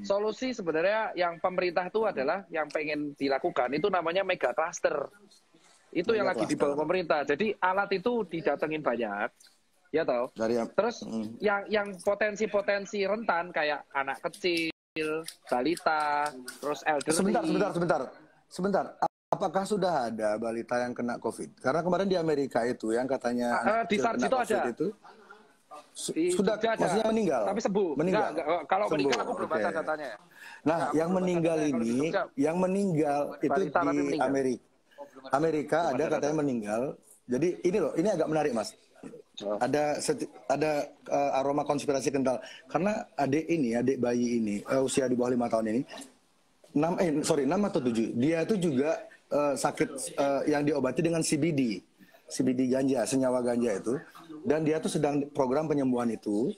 solusi sebenarnya yang pemerintah itu adalah yang pengen dilakukan itu namanya mega cluster. Itu yang lagi dibawa pemerintah. Jadi alat itu didatengin banyak, ya tahu. Terus yang potensi-potensi rentan kayak anak kecil, balita, terus elderly. Sebentar. Apakah sudah ada balita yang kena COVID? Karena kemarin di Amerika itu yang katanya anak kecil kena COVID ada. Itu sudah maksudnya meninggal. Tapi sembuh. Meninggal. Kalau sembuh. Meninggal aku belum baca datanya. Nah, yang meninggal ini, yang meninggal itu di Amerika ada katanya meninggal. Jadi ini loh, ini agak menarik Mas. Ada aroma konspirasi kental karena adik bayi ini usia di bawah 5 tahun ini 6 atau 7. Dia itu juga sakit yang diobati dengan CBD ganja, senyawa ganja itu. Dan dia tuh sedang program penyembuhan itu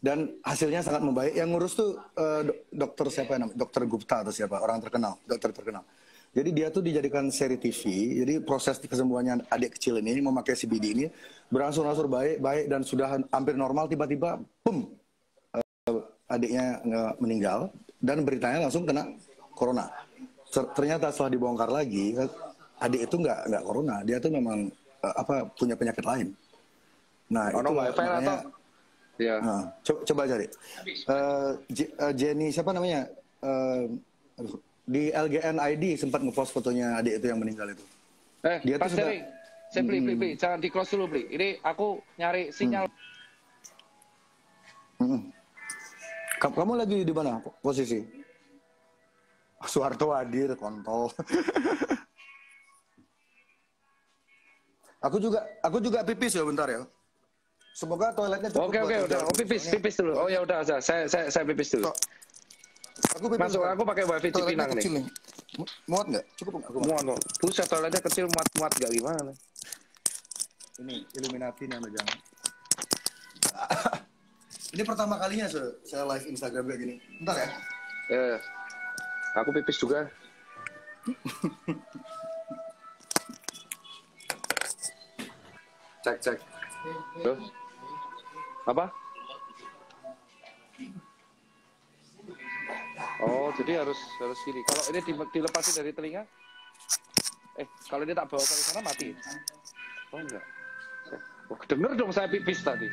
dan hasilnya sangat membaik. Yang ngurus tuh dokter siapa namanya? Dokter Gupta atau siapa? Orang terkenal, dokter terkenal. Jadi dia tuh dijadikan seri TV. Jadi proses kesembuhannya adik kecil ini memakai CBD ini berangsur-angsur baik dan sudah hampir normal. Tiba-tiba, adiknya meninggal dan beritanya langsung kena corona. Ternyata setelah dibongkar lagi, adik itu nggak corona. Dia tuh memang punya penyakit lain. Nah, itu makanya ya. Nah, coba cari. Jenny siapa namanya? Di LGN ID sempat ngepost fotonya adik itu yang meninggal itu. Dia tuh sudah saya beli, jangan di close dulu beli. Ini aku nyari sinyal. Kamu lagi di mana posisi? Soeharto hadir kontol. Aku juga pipis ya bentar ya. Semoga toiletnya cukup. Oke, udah. Pipis dulu. Oh ya udah, saya pipis dulu. Aku pipis. Aku pakai wifi Cipinang nih. Muat nggak? Cukup nggak? Muat. Buset, toiletnya kecil, muat nggak gimana? Ini Illuminati nih megang. Ini pertama kalinya saya live Instagram kayak gini. Bentar ya. Aku pipis juga. Cek. Apa? Oh, jadi harus gini. Kalau ini dilepasin dari telinga, kalau ini tak bawa ke sana mati. Oh enggak. Oh, denger dong saya pipis tadi.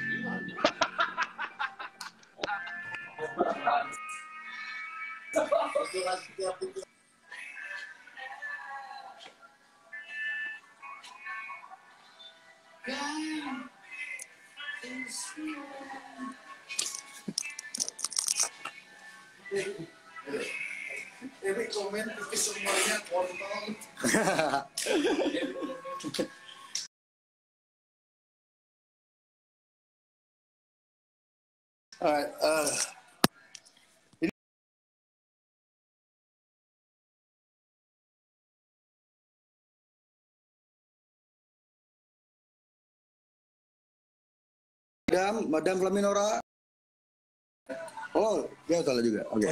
Ini komen pipis semuanya kontol. Alright, Madam Flaminora. Oh, dia salah juga. Oke.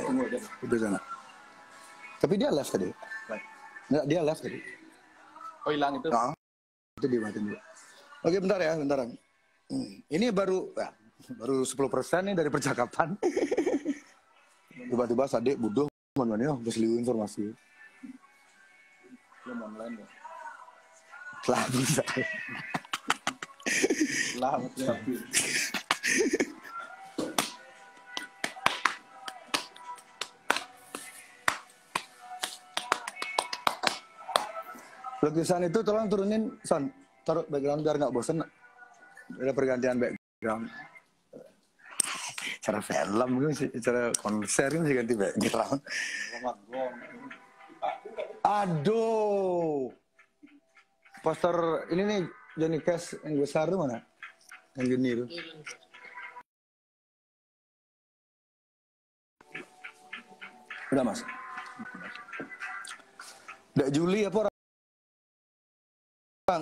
Itu sana. Tapi dia left tadi. Enggak, dia left tadi. Oh, hilang itu. Nah, itu dimatiin dulu. Oke, bentar ya, bentar. Ini baru 10% nih dari percakapan. Tiba-tiba Sadik butuh mana besliu informasi. Belum online ya. Telah bisa. Lah, betul. Lukisan itu tolong turunin, Son. Taruh background biar nggak bosen. Ada pergantian background. Cara film gitu, cara konser gitu ganti background. Aduh. Poster ini nih Johnny Cash yang besar tuh mana? Yang gini tuh. Udah Mas. Dak Juli apa orang?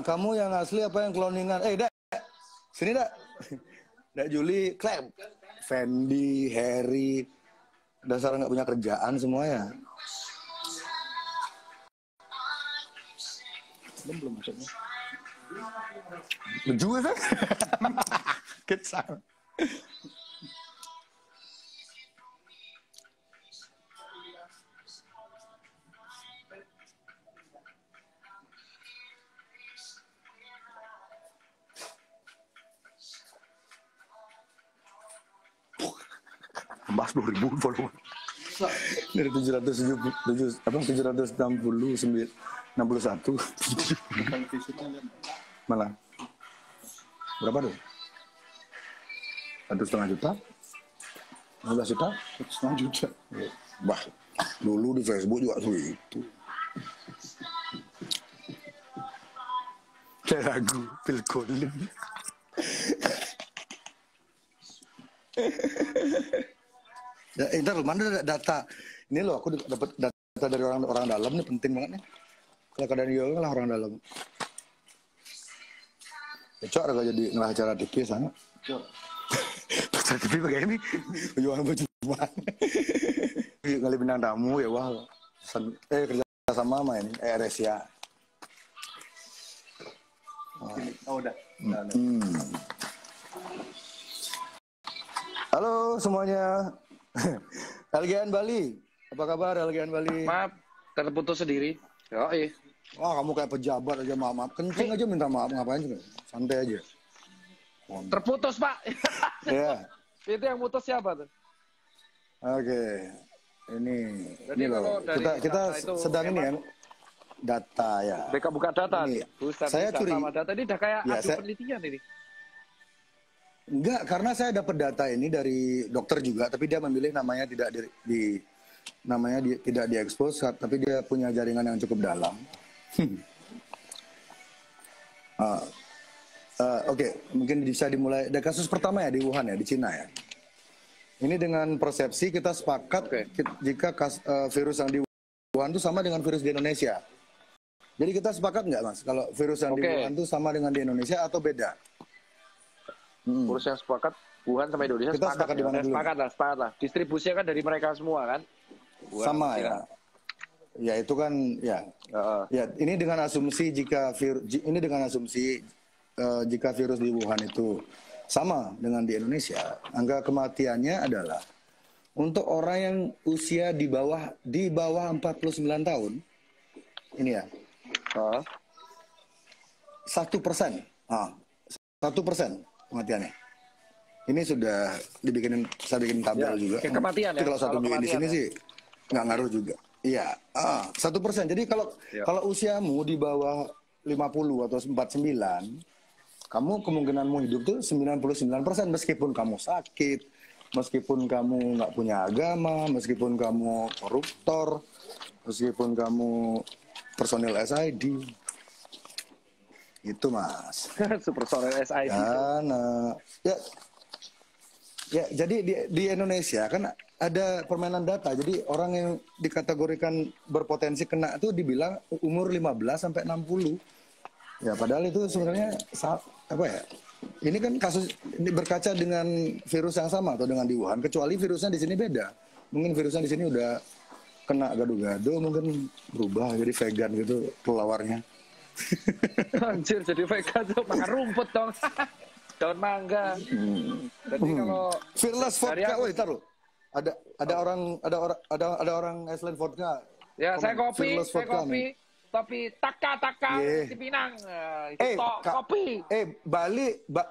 Kamu yang asli apa yang cloningan? Dak, sini Dak. Dak Juli, klaim. Fendi, Harry, dasar nggak punya kerjaan semua ya. Belum masuknya. Juga kan? Kecil. Mas 2000 follower. Dari 761. Malah. Berapa tuh? 1,5 juta? 15 juta? 1,5 juta. Bah, dulu di Facebook juga segitu. Kayak lagu Phil Collins. Ya, ntar mana data? Ini loh, aku dapat data dari orang dalam nih, penting banget nih. Kalau keadaan yoga lah orang dalam. Cocok agak jadi ngelah acara TV sana. Acara TV pakai ini, jualan baju-bajuan. Kali bintang tamu ya wah. Kerja sama sama ini, Resia. Oh, udah. Halo semuanya. LGN Bali, apa kabar LGN Bali? Maaf, terputus sendiri. Yoi. Wah kamu kayak pejabat aja maaf, kencing aja minta maaf ngapain juga, santai aja. Terputus Pak. Ya. Itu yang putus siapa tuh? Oke, ini Jadi loh, kalau dari kita data itu sedang ini ya, data ya. BK buka data Ini, nih. Buset, saya data curiga. sama data ini udah kayak Ya, adu penelitian ini. Enggak, karena saya dapat data ini dari dokter juga, tapi dia memilih namanya tidak tidak diekspos, tapi dia punya jaringan yang cukup dalam. Oke, mungkin bisa dimulai dari kasus pertama ya di Wuhan ya, di Cina ya. Ini dengan persepsi kita sepakat jika virus yang di Wuhan itu sama dengan virus di Indonesia. Jadi kita sepakat nggak Mas, kalau virus yang di Wuhan itu sama dengan di Indonesia atau beda? Urus yang sepakat Wuhan sama Indonesia Kita sepakat di mana dulu? Sepakat lah. Distribusinya kan dari mereka semua kan. Wuhan Sama Cina. ya. Ya itu kan ya. Ya ini dengan asumsi jika jika virus di Wuhan itu sama dengan di Indonesia, angka kematiannya adalah untuk orang yang usia di bawah 49 tahun ini ya. 1%. 1% kematiannya. Ini sudah saya bikin tabel juga. Kematian Tapi ya. kalau 1 di sini ya. sih nggak ngaruh juga. Iya, 1%. Jadi kalau usiamu di bawah 50 atau 49, kamu kemungkinanmu hidup tuh 99% meskipun kamu sakit, meskipun kamu nggak punya agama, meskipun kamu koruptor, meskipun kamu personil SID. Itu Mas. Super Sonic SID. Ya, jadi di Indonesia kan ada permainan data. Jadi orang yang dikategorikan berpotensi kena itu dibilang umur 15 sampai 60. Ya, padahal itu sebenarnya apa ya? ini kan kasus ini berkaca dengan virus yang sama atau dengan di Wuhan, kecuali virusnya di sini beda. Mungkin virusnya di sini udah kena gado-gado, mungkin berubah jadi vegan gitu pelawarnya. Anjir, jadi vegan tuh makan rumput dong. Daun mangga. Jadi kalau Fearless dari vodka, aku- woi taruh. Ada orang Iceland vodka. ya saya Komen, kopi, Fearless saya vodka, kopi, men. tapi taka Yeah. di Pinang. Itu kopi. Bali nggak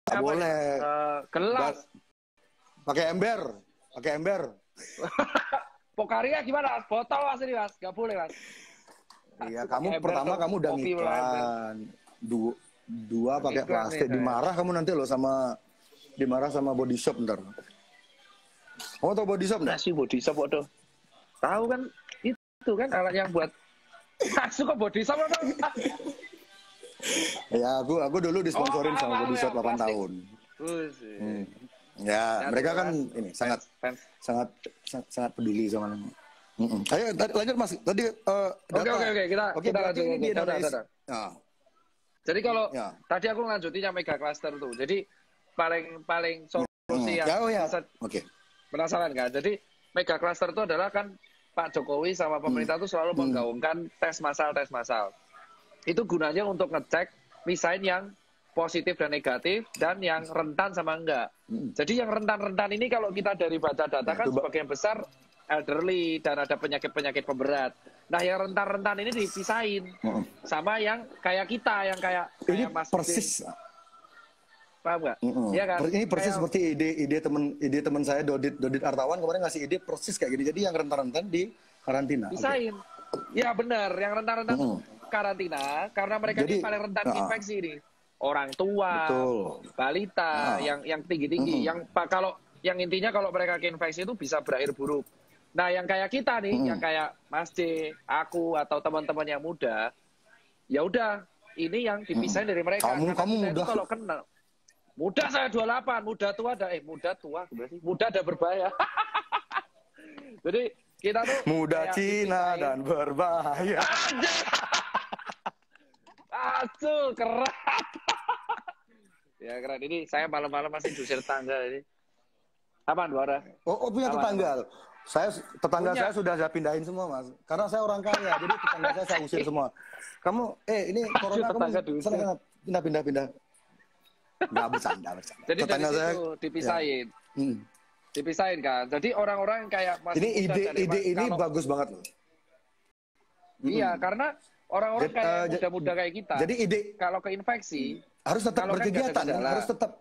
Apa boleh. ya? Gelas. Pakai ember. Pokaria gimana? Botol mas ini mas, nggak boleh mas. Iya, Pakai kamu ember pertama tuh, kamu udah kopi ngiklan. Dua pakai Iklan plastik nih, dimarah kamu nanti loh dimarah sama body shop ntar. Kamu tau body shop nggak? Nasi body shop waduh. Tahu kan itu kan alat yang buat masuk ke body shop apa? Ya, aku dulu disponsorin sama body shop 8 tahun. Ya, mereka kan ini sangat peduli sama. Ayo lanjut Mas. Tadi data. Oke, kita berarti lanjut. ini di Udah. Indonesia. Nah, Jadi kalau Ya. tadi aku lanjutin yang mega cluster tuh. Jadi paling solusi yang ya. bisa Oke. penasaran kan. Jadi mega cluster itu adalah kan Pak Jokowi sama pemerintah tuh selalu menggaungkan tes massal. Itu gunanya untuk ngecek misalnya yang positif dan negatif dan yang rentan sama enggak. Jadi yang rentan-rentan ini kalau kita dari baca data kan sebagian besar elderly dan ada penyakit-penyakit pemberat. Nah, yang rentan-rentan ini dipisahin sama yang kayak kita, yang kayak Ini Mas persis. paham nggak? Iya kan? Ini persis Kayak- seperti ide teman saya Dodit Artawan kemarin ngasih ide persis kayak gini. Jadi yang rentan-rentan di karantina. Oke. pisahin. Ya benar, yang rentan-rentan karantina karena mereka Jadi, ini paling rentan infeksi nih. Orang tua, Betul. balita, yang tinggi-tinggi, kalau yang intinya kalau mereka keinfeksi itu bisa berakhir buruk. Nah, yang kayak kita nih, yang kayak Mas J, aku atau teman-teman yang muda, ya udah, ini yang dipisahin dari mereka. Kamu Karena kita itu muda. kalau kena muda saya 28, muda tua berarti muda ada berbahaya. Jadi kita tuh Muda kayak Cina dipisahin. dan berbahaya. Aduh, keren. Ya keren, ini saya malam-malam masih dusir tangga ini. Apaan, Buara? Oh, punya Apa? tetangga. Tetangga Punya. saya sudah saya pindahin semua, Mas. Karena saya orang kaya, jadi tetangga saya usir semua. Kamu, ini corona tetangga kamu diusir. sana pindah. Nggak bercanda. Jadi Tetangga dari saya situ dipisahin. ya. Dipisahin kan. Jadi orang-orang yang kayak Mas Ini muda dan ide ini kalau- bagus banget loh. Iya, karena orang-orang Jadi, kayak ja- muda-muda kayak kita. Jadi ide kalau keinfeksi, harus tetap kalau kan nggak ada berkegiatan, kan? gejala. Harus tetap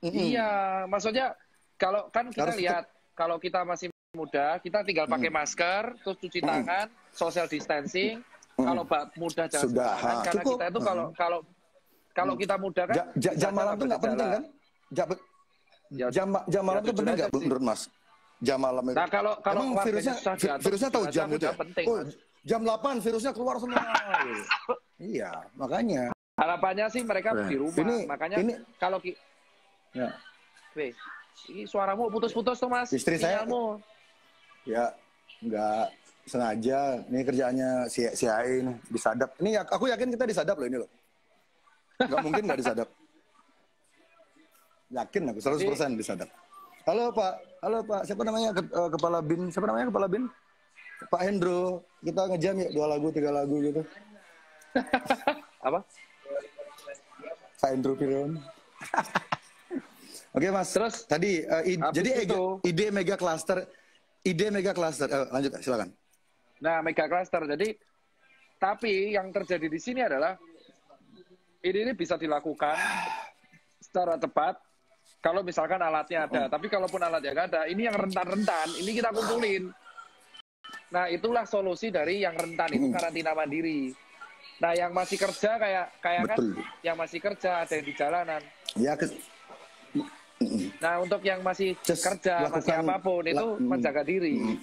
iya, maksudnya kalau kan kita Harus lihat kalau kita masih muda, kita tinggal pakai masker, terus cuci tangan, social distancing. Kalau muda jangan Sudah, sembarangan, karena cukup. kita itu kalau kita muda kan jam bisa malam tuh nggak penting kan? Ya, Jam malam tuh jujur penting aja nggak sih. menurut Mas? Jam malam itu. Nah, kalau Emang warganya virusnya susah diatur, virusnya tahu jelas jam udah itu ya? penting, Oh, Mas. jam 8 virusnya keluar semua. Gitu. Iya, makanya. Harapannya sih mereka Nah, di rumah. Makanya kalau Ya. Weh, ini suaramu putus-putus tuh Mas. Istri saya- Sinyalmu. Ya, nggak sengaja. Ini kerjaannya si AI ini disadap. Ini aku yakin kita disadap loh ini loh. Nggak mungkin nggak disadap. Yakin aku 100% disadap. Halo Pak. Siapa namanya kepala bin? Siapa namanya kepala bin? Pak Hendro. Kita ngejam ya 2 lagu 3 lagu gitu. Apa? Pak Hendro Piron. Oke Mas. Terus, tadi habis jadi itu- ide mega cluster. Lanjut silakan. Nah, mega cluster. Jadi tapi yang terjadi di sini adalah ini bisa dilakukan secara tepat kalau misalkan alatnya ada. Tapi kalaupun alatnya nggak ada, ini yang rentan-rentan, ini kita kumpulin. Nah, itulah solusi dari yang rentan itu karantina mandiri. Nah, yang masih kerja kayak kan Betul. yang masih kerja ada yang di jalanan. Ya Nah, untuk yang masih Just kerja, masih lakukan- apapun itu menjaga diri.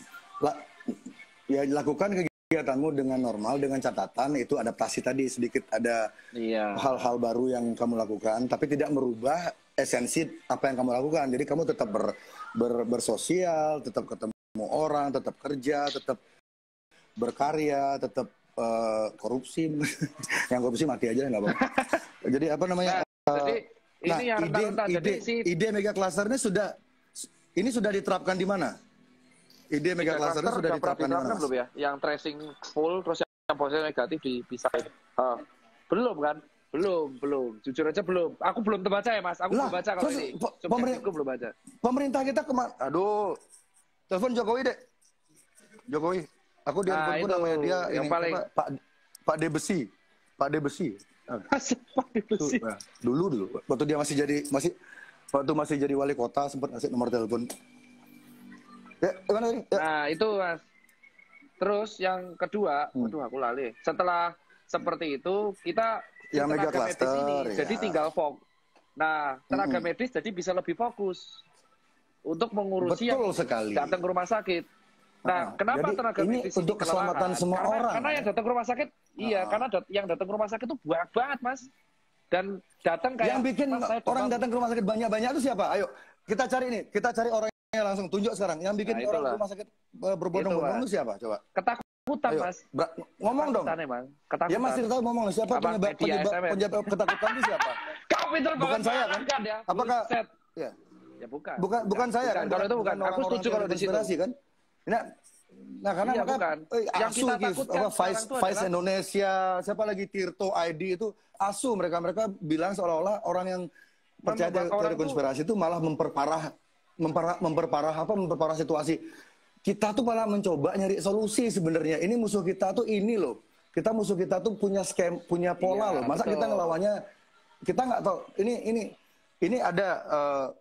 ya lakukan kegiatanmu dengan normal dengan catatan itu adaptasi tadi sedikit ada Iya. hal-hal baru yang kamu lakukan tapi tidak merubah esensi apa yang kamu lakukan. Jadi kamu tetap bersosial, tetap ketemu orang, tetap kerja, tetap berkarya, tetap korupsi. Yang korupsi mati aja nggak apa-apa. Jadi apa namanya? Jadi ini yang rentan-rentan. Jadi ide mega cluster ini sudah diterapkan di mana? Ide mega cluster ini sudah diterapkan di mana? Belum ya? Yang tracing full terus yang positif negatif dipisahin. Belum kan? Belum. Jujur aja belum. Aku belum terbaca ya, Mas. Aku belum baca kalau ini. Aku belum baca. Pemerintah kita aduh. Telepon Jokowi deh. Jokowi. Aku di handphone namanya dia yang ini paling... Pak Debesi. Pak Debesi. Pak Debesi. Dulu. Waktu dia masih jadi wali kota sempat ngasih nomor telepon. Ya, gimana ini? Ya. Nah, itu Mas. Terus yang kedua, aduh aku lali. Setelah seperti itu, kita yang mega cluster ini, ya. jadi tinggal fokus. Nah, tenaga medis jadi bisa lebih fokus untuk mengurusi Betul sekali. datang ke rumah sakit. Nah, kenapa jadi tenaga medis ini untuk keselamatan semua orang? Karena yang datang ke rumah sakit, karena yang datang ke rumah sakit itu banyak banget, Mas. Dan datang kayak yang bikin orang datang ke rumah sakit banyak-banyak itu siapa? Ayo, kita cari orangnya langsung, tunjuk sekarang. Yang bikin orang ke rumah sakit berbondong-bondong itu siapa? Coba. Ketakutan, Mas. Ngomong dong. Ketakutan. Ya masih tahu ngomong siapa penyebab ketakutan itu siapa? Kau pintar bukan saya kan? Ya? Apakah? Ya. Ya bukan. Bukan saya kan? Kalau itu bukan. Aku setuju kalau di situ. Kan? Nah karena yang kita takutkan Vice Indonesia, siapa lagi Tirto ID itu ASU mereka bilang seolah-olah orang yang percaya teori konspirasi itu malah memperparah situasi. Kita tuh malah mencoba nyari solusi sebenarnya. Ini musuh kita tuh ini loh. Musuh kita tuh punya punya pola loh. Masa kita ngelawannya kita nggak tahu. Ini ada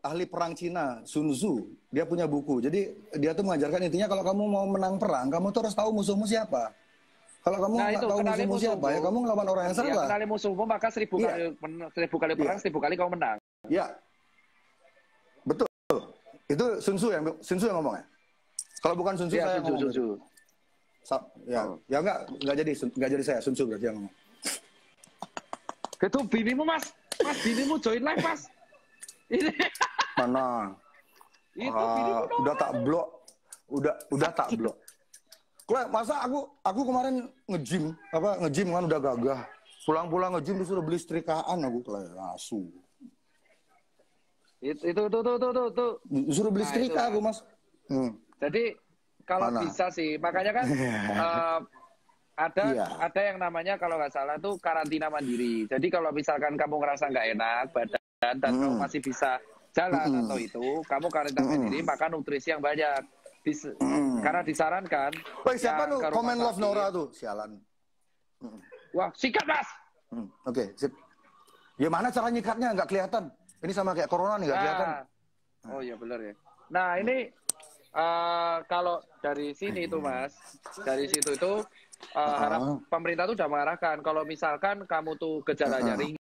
ahli perang Cina, Sun Tzu. Dia punya buku. Jadi dia tuh mengajarkan intinya kalau kamu mau menang perang, kamu tuh harus tahu musuhmu siapa. Kalau kamu nggak tahu musuhmu siapa, ya kamu ngelawan orang yang salah. Kenali musuhmu maka 1000 kali perang, 1000 kali kamu menang. Ya, betul. Itu Sun Tzu yang ngomong ya. Kalau bukan Sun Tzu saya ngomong. Sun Tzu. Ya nggak jadi saya Sun Tzu berarti yang ngomong. Itu binimu Mas binimu join live Mas. Ini mana? Itu binimu udah tak blok. Udah tak blok. Masa aku kemarin nge-gym kan udah gagah. Pulang-pulang nge-gym disuruh beli setrikaan aku asu. Itu. Disuruh beli setrika aku, Mas. Jadi kalau bisa sih, makanya kan ada yang namanya kalau nggak salah tuh karantina mandiri. Jadi kalau misalkan kamu ngerasa nggak enak badan dan kamu masih bisa jalan atau itu, kamu karantina mandiri, makan nutrisi yang banyak. Karena disarankan. Woi, siapa tuh komen love Nora tuh? Sialan. Wah, sikat Mas. Oke, sip. Gimana cara nyikatnya? Nggak kelihatan. Ini sama kayak corona nih, nggak kelihatan. Oh iya benar ya. Nah ini kalau dari sini itu Mas, dari situ itu pemerintah tuh udah mengarahkan kalau misalkan kamu tuh gejalanya ringan